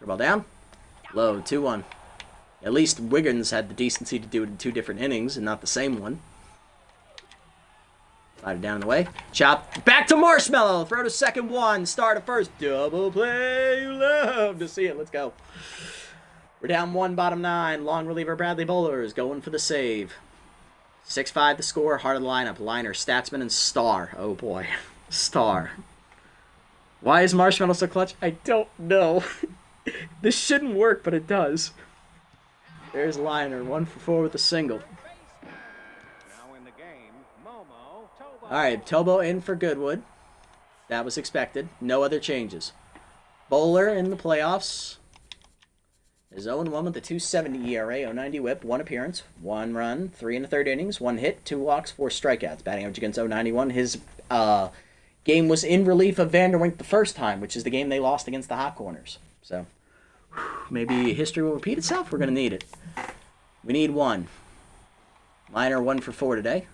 Curveball down. Low 2-1. At least Wiggins had the decency to do it in 2 different innings and not the same one. Slide it down and away. Chop. Back to Marshmallow. Throw to second 1. Start to first. Double play. You love to see it. Let's go. We're down 1, bottom 9. Long reliever Bradley Bowlers going for the save. 6-5 the score. Heart of the lineup. Liner, Statsman, and Star. Oh, boy. Star. Why is Marshmallow so clutch? I don't know. This shouldn't work, but it does. There's Liner. 1 for 4 with a single. All right, Tobo in for Goodwood. That was expected. No other changes. Bowler in the playoffs is 0-1 with a 2.70 ERA, 0.90 WHIP, 1 appearance, 1 run, 3 1/3 innings, 1 hit, 2 walks, 4 strikeouts. Batting average against 0.91. His game was in relief of Vanderwink the first time, which is the game they lost against the Hot Corners. So maybe history will repeat itself. We're going to need it. We need 1. Liner 1 for 4 today.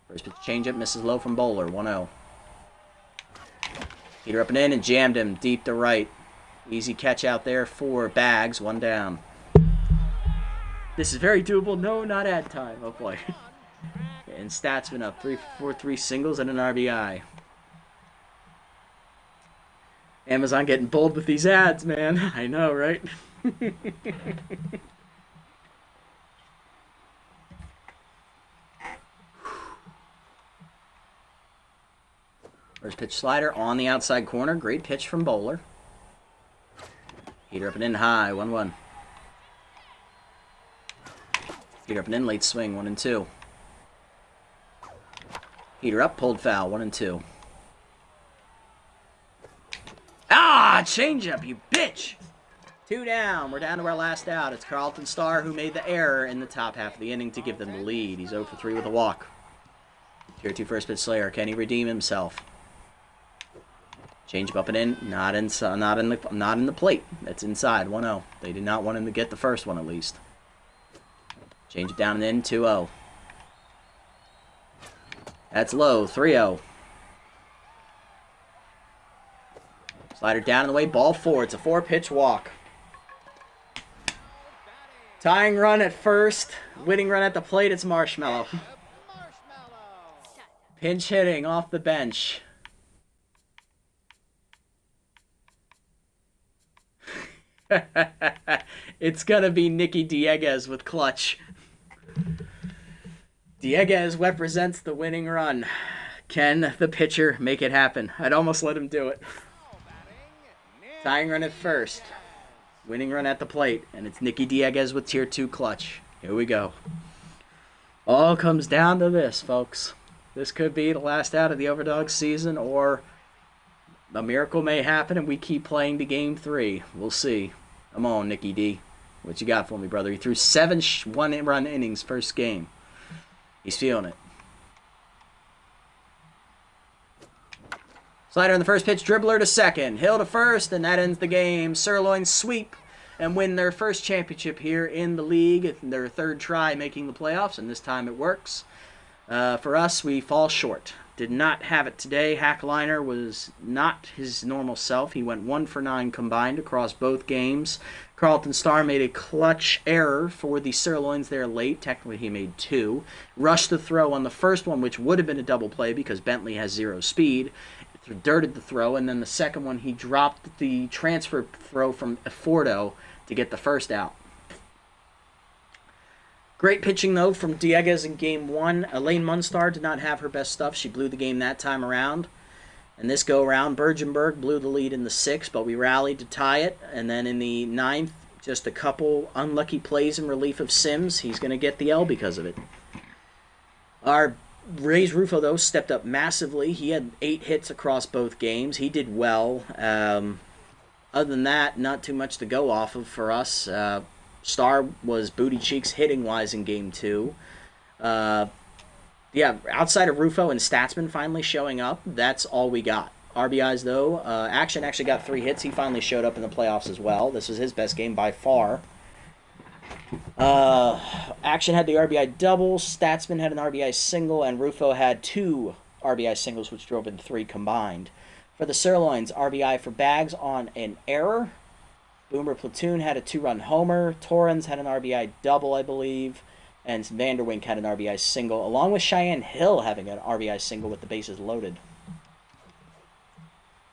First pitch changeup misses low from Bowler, 1-0. Heater up and in and jammed him deep to right. Easy catch out there for Bags, 1 down. This is very doable. No, not ad time. Oh boy. And Statsman up 3 for 3 singles and an RBI. Amazon getting bold with these ads, man. I know, right? First pitch slider on the outside corner. Great pitch from Bowler. Heater up and in high, 1-1. Heater up and in, late swing, 1-2. Heater up, pulled foul, 1-2. Ah, changeup, you bitch! 2 down. We're down to our last out. It's Carlton Star who made the error in the top half of the inning to give them the lead. He's 0 for 3 with a walk. Tier 2 first pitch Slayer. Can he redeem himself? Change up and in. Not in the plate. That's inside. 1-0. They did not want him to get the first one at least. Change it down and in. 2-0. That's low. 3-0. Slider down and away. Ball 4. It's a 4-pitch walk. Tying run at first. Winning run at the plate. It's Marshmallow. Pinch hitting off the bench. It's gonna be Nicky Dieguez with clutch. Dieguez represents the winning run. Can the pitcher make it happen? I'd almost let him do it. Tying run at first. Winning run at the plate. And it's Nicky Dieguez with tier 2 clutch. Here we go. All comes down to this, folks. This could be the last out of the Overdogs season, or a miracle may happen and we keep playing to game 3. We'll see. Come on, Nicky D. What you got for me, brother? He threw 7 one-run innings first game. He's feeling it. Slider in the first pitch, dribbler to second. Hill to first, and that ends the game. Sirloins sweep and win their first championship here in the league. Their 3rd try making the playoffs, and this time it works. For us, we fall short. did not have it today. Hackliner was not his normal self. He went 1 for 9 combined across both games. Carlton Starr made a clutch error for the Sirloins there late. Technically, he made 2. Rushed the throw on the first one, which would have been a double play because Bentley has 0 speed. Dirted the throw, and then the second one, he dropped the transfer throw from Fordo to get the first out. Great pitching, though, from Dieguez in Game 1. Elaine Munstar did not have her best stuff. She blew the game that time around. And this go-around, Bergenberg blew the lead in the 6th, but we rallied to tie it. And then in the 9th, just a couple unlucky plays in relief of Sims. He's going to get the L because of it. Our Ray's Rufo, though, stepped up massively. He had 8 hits across both games. He did well. Other than that, not too much to go off of for us. Star was booty cheeks hitting-wise in Game 2. Outside of Rufo and Statsman finally showing up, that's all we got. RBIs, though, Action actually got 3 hits. He finally showed up in the playoffs as well. This was his best game by far. Action had the RBI double, Statsman had an RBI single, and Rufo had 2 RBI singles, which drove in 3 combined. For the Sirloins, RBI for Bags on an error. Boomer Platoon had a 2-run homer. Torrens had an RBI double, I believe. And Vanderwink had an RBI single, along with Cheyenne Hill having an RBI single with the bases loaded.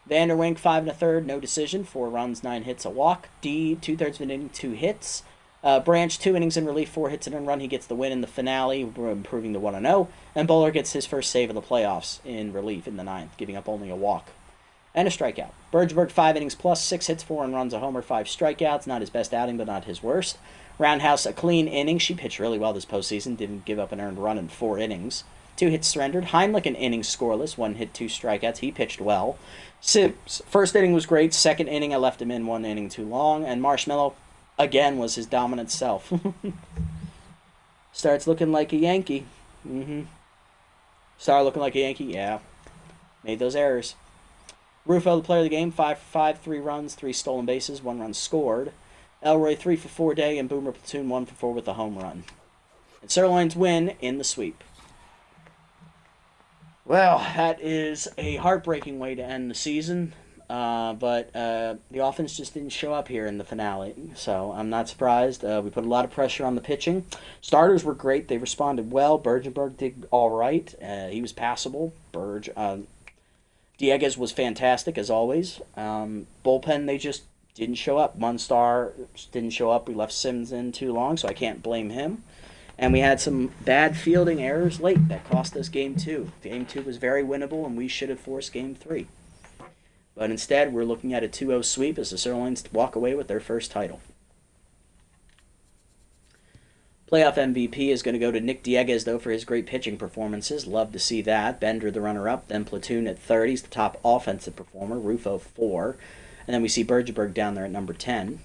Vanderwink, 5 1/3, no decision, 4 runs, 9 hits, a walk. D, 2/3 of an inning, 2 hits. Branch, 2 innings in relief, 4 hits and a run. He gets the win in the finale, improving to 1-0. And Bowler gets his first save of the playoffs in relief in the 9th, giving up only a walk and a strikeout. Bergenberg, 5 innings plus, 6 hits, 4 runs, a homer, 5 strikeouts. Not his best outing, but not his worst. Roundhouse, a clean inning. She pitched really well this postseason. Didn't give up an earned run in 4 innings. 2 hits surrendered. Heimlich, an inning scoreless. 1 hit, 2 strikeouts. He pitched well. Sims, first inning was great. Second inning, I left him in 1 inning too long. And Marshmallow, again, was his dominant self. Starts looking like a Yankee. Star looking like a Yankee? Yeah. Made those errors. Rufo, the player of the game, 5 for 5, 3 runs, 3 stolen bases, 1 run scored. Elroy, 3 for 4 day, and Boomer Platoon, 1 for 4 with a home run. And Sirloins win in the sweep. Well, that is a heartbreaking way to end the season. But the offense just didn't show up here in the finale, so I'm not surprised. We put a lot of pressure on the pitching. Starters were great. They responded well. Bergenberg did all right. He was passable. Dieguez was fantastic, as always. Bullpen, they just didn't show up. Munstar didn't show up. We left Sims in too long, so I can't blame him. And we had some bad fielding errors late that cost us Game 2. Game 2 was very winnable, and we should have forced Game 3. But instead, we're looking at a 2-0 sweep as the Sirloins walk away with their first title. Playoff MVP is going to go to Nick Dieguez, though, for his great pitching performances. Love to see that. Bender, the runner-up, then Platoon at 30. He's the top offensive performer. Rufo, 4. And then we see Bergenberg down there at number 10.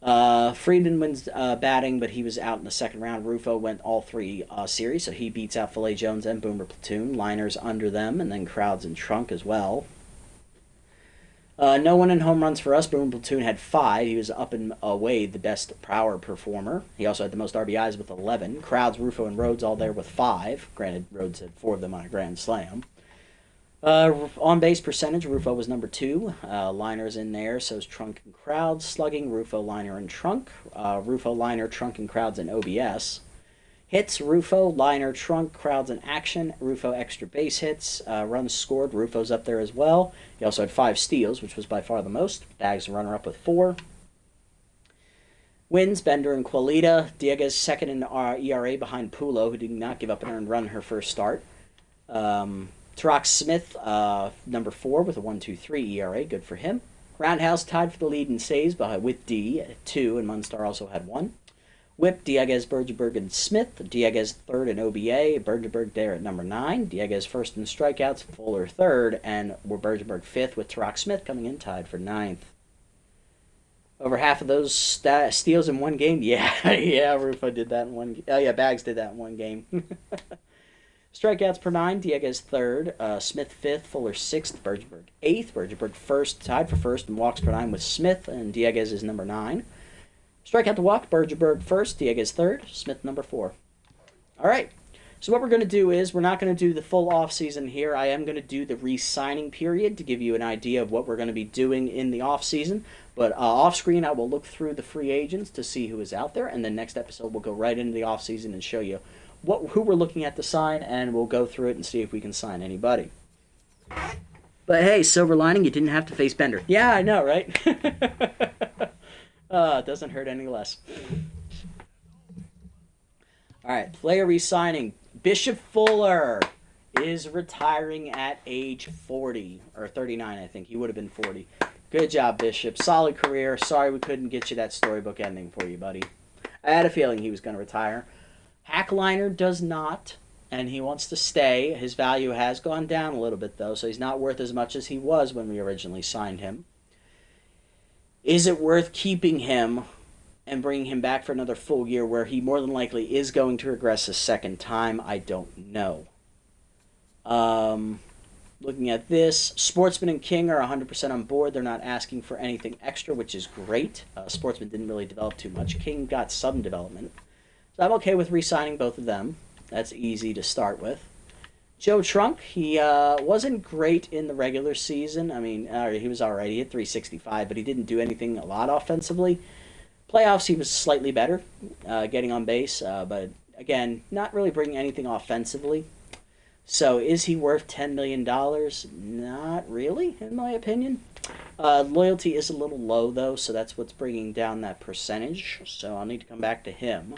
Friedman wins batting, but he was out in the second round. Rufo went all 3 series, so he beats out Filet Jones and Boomer Platoon. Liners under them, and then Crowds and Trunk as well. No one in home runs for us. Boomer Platoon had 5. He was up and away the best power performer. He also had the most RBIs with 11. Crowds, Rufo, and Rhodes all there with 5. Granted, Rhodes had 4 of them on a grand slam. On base percentage, Rufo was number 2. Liners in there, so is Trunk and Crowds. Slugging, Rufo, Liner, and Trunk. Rufo, Liner, Trunk, and Crowds in OBS. Hits, Rufo, Liner, Trunk, Crowds in Action. Rufo, extra base hits. Runs scored, Rufo's up there as well. He also had 5 steals, which was by far the most. Bags, the runner-up with 4. Wins, Bender and Qualita. Dieguez second in ERA behind Pulo, who did not give up an earned run her first start. Tarak Smith, number 4 with a 1.23 ERA. Good for him. Roundhouse tied for the lead in saves with D at 2, and Munstar also had 1. Whip, Dieguez, Bergenberg, and Smith. Dieguez third in OBA. Bergenberg there at number 9. Dieguez first in strikeouts. Fuller third. And Bergenberg 5th with Tarak Smith coming in tied for 9th. Over half of those steals in one game? Yeah, Rufo did that in one game. Oh, yeah, Bags did that in one game. Strikeouts per 9, Dieguez 3rd. Smith 5th. Fuller 6th. Bergenberg 8th. Bergenberg 1st, tied for 1st in walks per 9 with Smith. And Dieguez is number 9. Strikeout to walk, Bergenberg 1st, Dieguez 3rd, Smith number 4. All right, So what we're going to do is we're not going to do the full off season here. I am going to do the re-signing period to give you an idea of what we're going to be doing in the off season. But off screen, I will look through the free agents to see who is out there, and then next episode we'll go right into the off season and show you who we're looking at to sign, and we'll go through it and see if we can sign anybody. But hey, silver lining, you didn't have to face Bender. Yeah, I know, right? It doesn't hurt any less. All right, player re-signing. Bishop Fuller is retiring at age 40, or 39, I think. He would have been 40. Good job, Bishop. Solid career. Sorry we couldn't get you that storybook ending for you, buddy. I had a feeling he was going to retire. Hackliner does not, and he wants to stay. His value has gone down a little bit, though, so he's not worth as much as he was when we originally signed him. Is it worth keeping him and bringing him back for another full year where he more than likely is going to regress a second time? I don't know. Looking at this, Sportsman and King are 100% on board. They're not asking for anything extra, which is great. Sportsman didn't really develop too much. King got some development. So I'm okay with re-signing both of them. That's easy to start with. Joe Trunk, he wasn't great in the regular season. I mean, he was all right. He hit 365, but he didn't do anything a lot offensively. Playoffs, he was slightly better, getting on base, but again, not really bringing anything offensively. So is he worth $10 million? Not really, in my opinion. Loyalty is a little low, though, so that's what's bringing down that percentage. So I'll need to come back to him.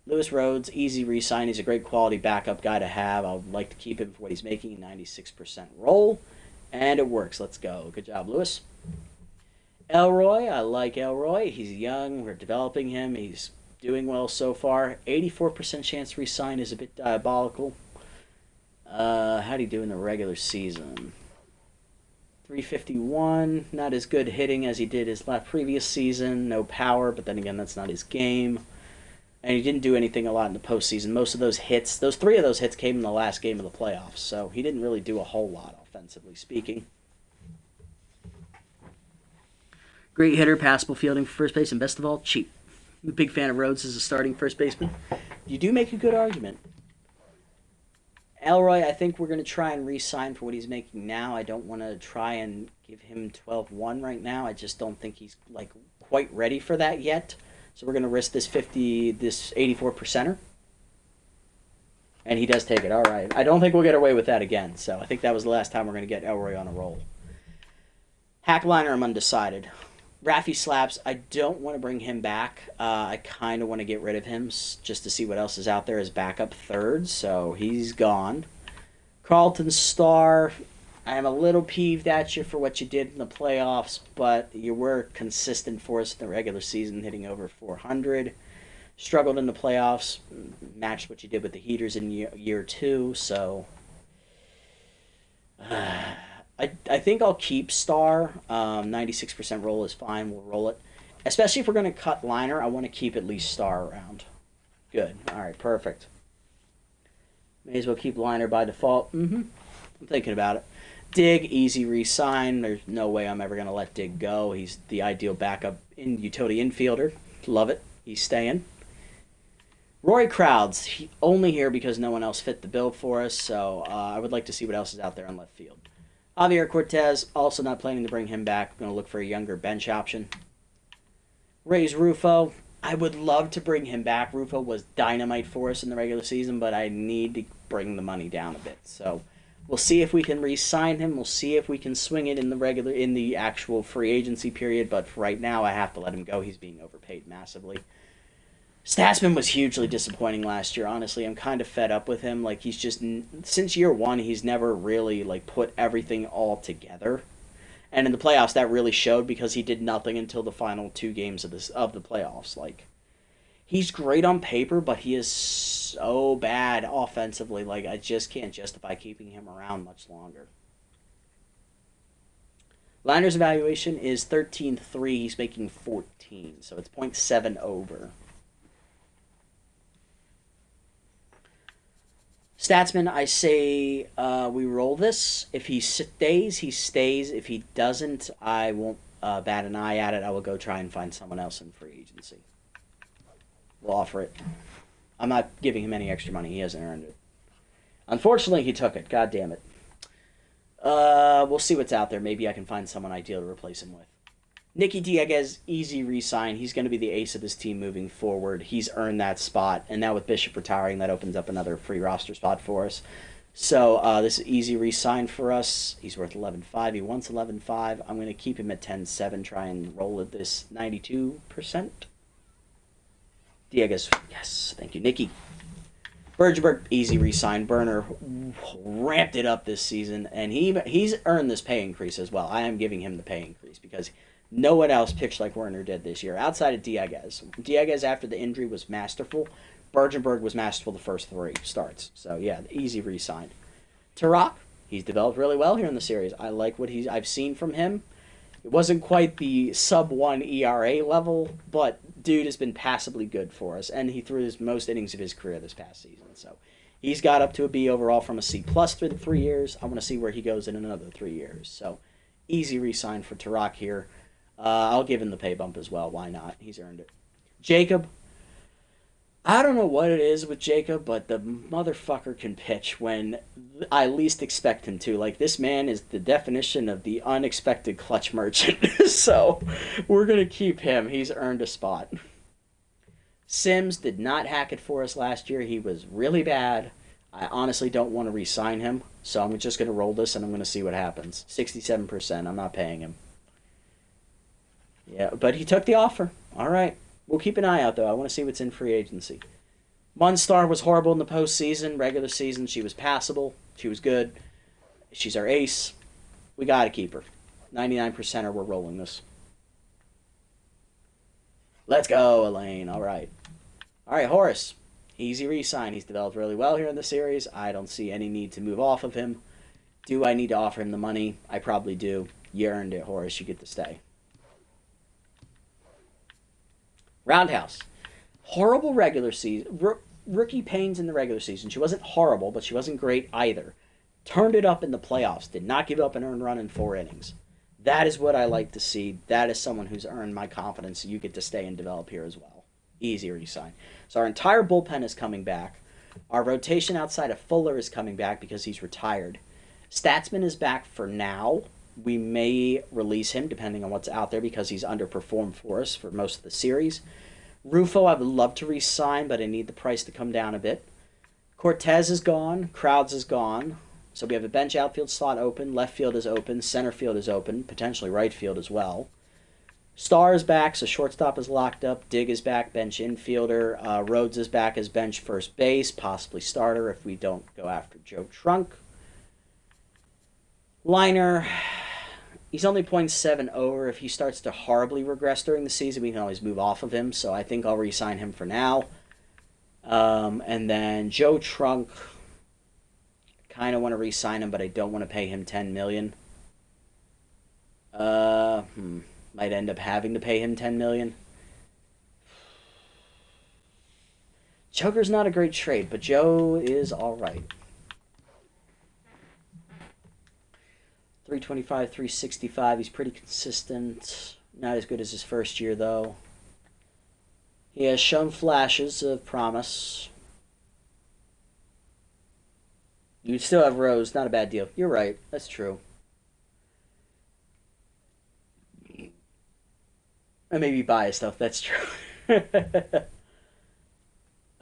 Lewis Rhodes, easy re-sign. He's a great quality backup guy to have. I would like to keep him for what he's making, 96% roll. And it works. Let's go. Good job, Lewis. Elroy, I like Elroy. He's young. We're developing him. He's doing well so far. 84% chance to re-sign is a bit diabolical. How'd he do in the regular season? 351. Not as good hitting as he did his previous season. No power, but then again, that's not his game. And he didn't do anything a lot in the postseason. Most of those hits, those 3 of those hits came in the last game of the playoffs. So he didn't really do a whole lot, offensively speaking. Great hitter, passable fielding for first base, and best of all, cheap. I'm a big fan of Rhodes as a starting first baseman. You do make a good argument. Elroy, I think we're going to try and re-sign for what he's making now. I don't want to try and give him 12-1 right now. I just don't think he's quite ready for that yet. So we're going to risk this 84%er. And he does take it. All right. I don't think we'll get away with that again. So I think that was the last time we're going to get Elroy on a roll. Hackliner, I'm undecided. Raffy Slaps, I don't want to bring him back. I kind of want to get rid of him just to see what else is out there as backup third. So he's gone. Carlton Starr, I am a little peeved at you for what you did in the playoffs, but you were consistent for us in the regular season, hitting over 400. Struggled in the playoffs, matched what you did with the Heaters in year 2, so I think I'll keep Star. 96% roll is fine. We'll roll it. Especially if we're going to cut Liner, I want to keep at least Star around. Good. All right, perfect. May as well keep Liner by default. I'm thinking about it. Dig, easy re-sign. There's no way I'm ever going to let Dig go. He's the ideal backup utility infielder. Love it. He's staying. Rory Crowds, only here because no one else fit the bill for us, so I would like to see what else is out there on left field. Javier Cortez, also not planning to bring him back. I'm going to look for a younger bench option. Rays Rufo, I would love to bring him back. Rufo was dynamite for us in the regular season, but I need to bring the money down a bit. So we'll see if we can re-sign him. We'll see if we can swing it in the actual free agency period. But for right now, I have to let him go. He's being overpaid massively. Statsman was hugely disappointing last year. Honestly, I'm kind of fed up with him. He's just, since year 1, he's never really put everything all together. And in the playoffs, that really showed because he did nothing until the final 2 games of the playoffs. He's great on paper, but he is so bad offensively. I just can't justify keeping him around much longer. Liner's evaluation is 13.3. He's making 14, so it's 0.7 over. Statsman, I say we roll this. If he stays, he stays. If he doesn't, I won't bat an eye at it. I will go try and find someone else in free agency. We'll offer it. I'm not giving him any extra money. He hasn't earned it. Unfortunately, he took it. God damn it. We'll see what's out there. Maybe I can find someone ideal to replace him with. Nicky Diaz, easy re-sign. He's going to be the ace of this team moving forward. He's earned that spot, and now with Bishop retiring, that opens up another free roster spot for us. So this is easy re-sign for us. He's worth 11.5. He wants 11.5. I'm going to keep him at 10.7. Try and roll at this 92%. Diaz, yes, thank you, Nicky. Bergeberg, easy re-sign. Burner ramped it up this season, and he's earned this pay increase as well. I am giving him the pay increase because no one else pitched like Werner did this year, outside of Diaz. Diaz, after the injury, was masterful. Bergenberg was masterful the first 3 starts. So, yeah, easy re-sign. Tarak, he's developed really well here in the series. I like what I've seen from him. It wasn't quite the sub-1 ERA level, but dude has been passably good for us, and he threw his most innings of his career this past season. So he's got up to a B overall from a C+ through the 3 years. I want to see where he goes in another 3 years. So easy re-sign for Tarak here. I'll give him the pay bump as well. Why not? He's earned it. Jacob, I don't know what it is with Jacob, but the motherfucker can pitch when I least expect him to. Like, this man is the definition of the unexpected clutch merchant. So we're going to keep him. He's earned a spot. Sims did not hack it for us last year. He was really bad. I honestly don't want to re-sign him, so I'm just going to roll this and I'm going to see what happens. 67%. I'm not paying him. Yeah, but he took the offer. All right. We'll keep an eye out, though. I want to see what's in free agency. Munstar was horrible in the postseason. Regular season, she was passable. She was good. She's our ace. We got to keep her. 99% or we're rolling this. Let's go, Elaine. All right. All right, Horace. Easy re-sign. He's developed really well here in the series. I don't see any need to move off of him. Do I need to offer him the money? I probably do. You earned it, Horace. You get to stay. Roundhouse. Horrible regular season. Rookie pains in the regular season. She wasn't horrible, but she wasn't great either. Turned it up in the playoffs. Did not give up an earned run in 4 innings. That is what I like to see. That is someone who's earned my confidence. You get to stay and develop here as well. Easy re-sign. So our entire bullpen is coming back. Our rotation outside of Fuller is coming back because he's retired. Statsman is back for now. We may release him depending on what's out there because he's underperformed for us for most of the series. Rufo, I would love to re-sign, but I need the price to come down a bit. Cortez is gone. Crowds is gone. So we have a bench outfield slot open. Left field is open. Center field is open. Potentially right field as well. Starr is back, so shortstop is locked up. Dig is back, bench infielder. Rhodes is back as bench first base, possibly starter if we don't go after Joe Trunk. Liner, he's only 0.7 over. If he starts to horribly regress during the season, we can always move off of him. So I think I'll re-sign him for now. And then Joe Trunk, kind of want to re-sign him, but I don't want to pay him $10 million. Might end up having to pay him $10 million. Choker's not a great trade, but Joe is all right. 325, 365. He's pretty consistent. Not as good as his first year, though. He has shown flashes of promise. You still have Rose. Not a bad deal. You're right. That's true. I may be biased, though. That's true.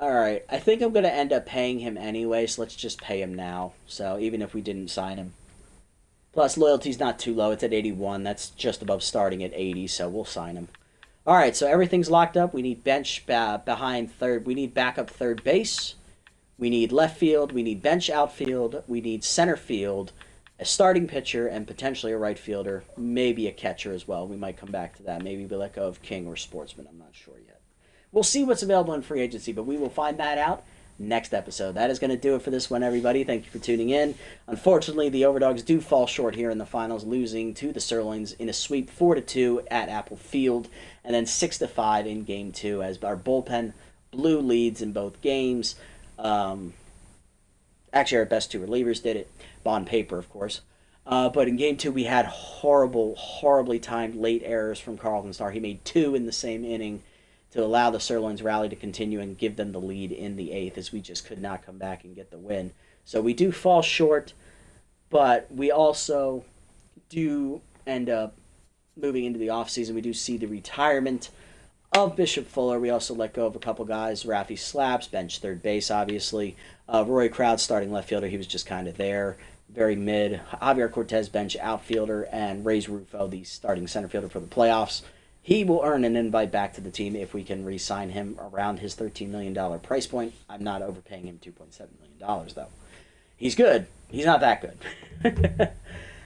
Alright. I think I'm going to end up paying him anyway, so let's just pay him now. So, even if we didn't sign him. Plus, loyalty's not too low. It's at 81. That's just above starting at 80, so we'll sign him. Alright, so everything's locked up. We need bench behind third. We need backup third base. We need left field. We need bench outfield. We need center field. A starting pitcher, and potentially a right fielder. Maybe a catcher as well. We might come back to that. Maybe we let go of King or Sportsman. I'm not sure yet. We'll see what's available in free agency, but we will find that out next episode. That is going to do it for this one, everybody. Thank you for tuning in. Unfortunately, the Overdogs do fall short here in the finals, losing to the Sirloins in a sweep 4-2 at Apple Field, and then 6-5 in Game 2 as our bullpen blew leads in both games. Actually, our best 2 relievers did it. On paper, of course. But in Game 2, we had horribly timed late errors from Carlton Starr. He made 2 in the same inning to allow the Sirloins rally to continue and give them the lead in the 8th, as we just could not come back and get the win. So we do fall short, but we also do end up moving into the offseason. We do see the retirement of Bishop Fuller. We also let go of a couple guys. Rafi Slaps, bench third base, obviously. Roy Crowd, starting left fielder. He was just kind of there, very mid. Javier Cortez, bench outfielder. And Reyes Rufo, the starting center fielder for the playoffs. He will earn an invite back to the team if we can re-sign him around his $13 million price point. I'm not overpaying him $2.7 million, though. He's good. He's not that good.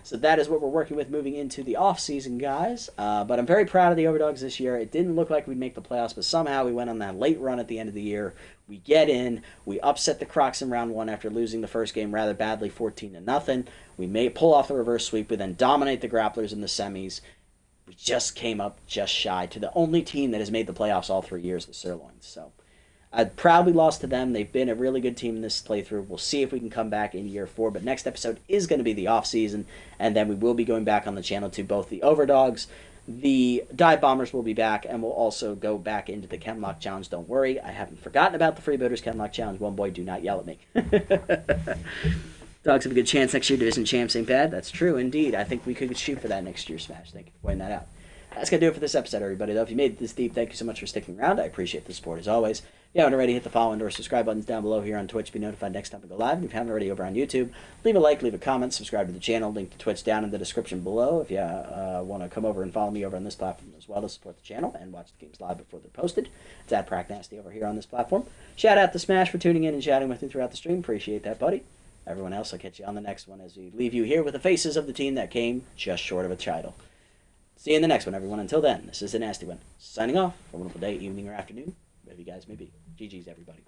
So that is what we're working with moving into the offseason, guys. But I'm very proud of the Overdogs this year. It didn't look like we'd make the playoffs, but somehow we went on that late run at the end of the year. We get in. We upset the Crocs in round one after losing the first game rather badly, 14-0. We may pull off the reverse sweep. We then dominate the Grapplers in the semis. We just came up just shy to the only team that has made the playoffs all 3 years, the Sirloins. So I proudly lost to them. They've been a really good team in this playthrough. We'll see if we can come back in year 4. But next episode is going to be the off-season, and then we will be going back on the channel to both the Overdogs. The Dive Bombers will be back, and we'll also go back into the Kenlock Challenge. Don't worry, I haven't forgotten about the Freebooters Kenlock Challenge. One boy, do not yell at me. Dogs have a good chance next year. Division champs ain't bad. That's true, indeed. I think we could shoot for that next year's Smash. Thank you for pointing that out. That's going to do it for this episode, everybody. Though, if you made it this deep, thank you so much for sticking around. I appreciate the support, as always. If you haven't already, hit the follow and or subscribe buttons down below here on Twitch to be notified next time we go live. And if you haven't already over on YouTube, leave a like, leave a comment, subscribe to the channel. Link to Twitch down in the description below if you want to come over and follow me over on this platform as well to support the channel and watch the games live before they're posted. It's at Nasty over here on this platform. Shout out to Smash for tuning in and chatting with me throughout the stream. Appreciate that, buddy. Everyone else, I'll catch you on the next one as we leave you here with the faces of the team that came just short of a title. See you in the next one, everyone. Until then, this is the Nasty One, signing off for a wonderful day, evening, or afternoon, wherever you guys may be. GG's, everybody.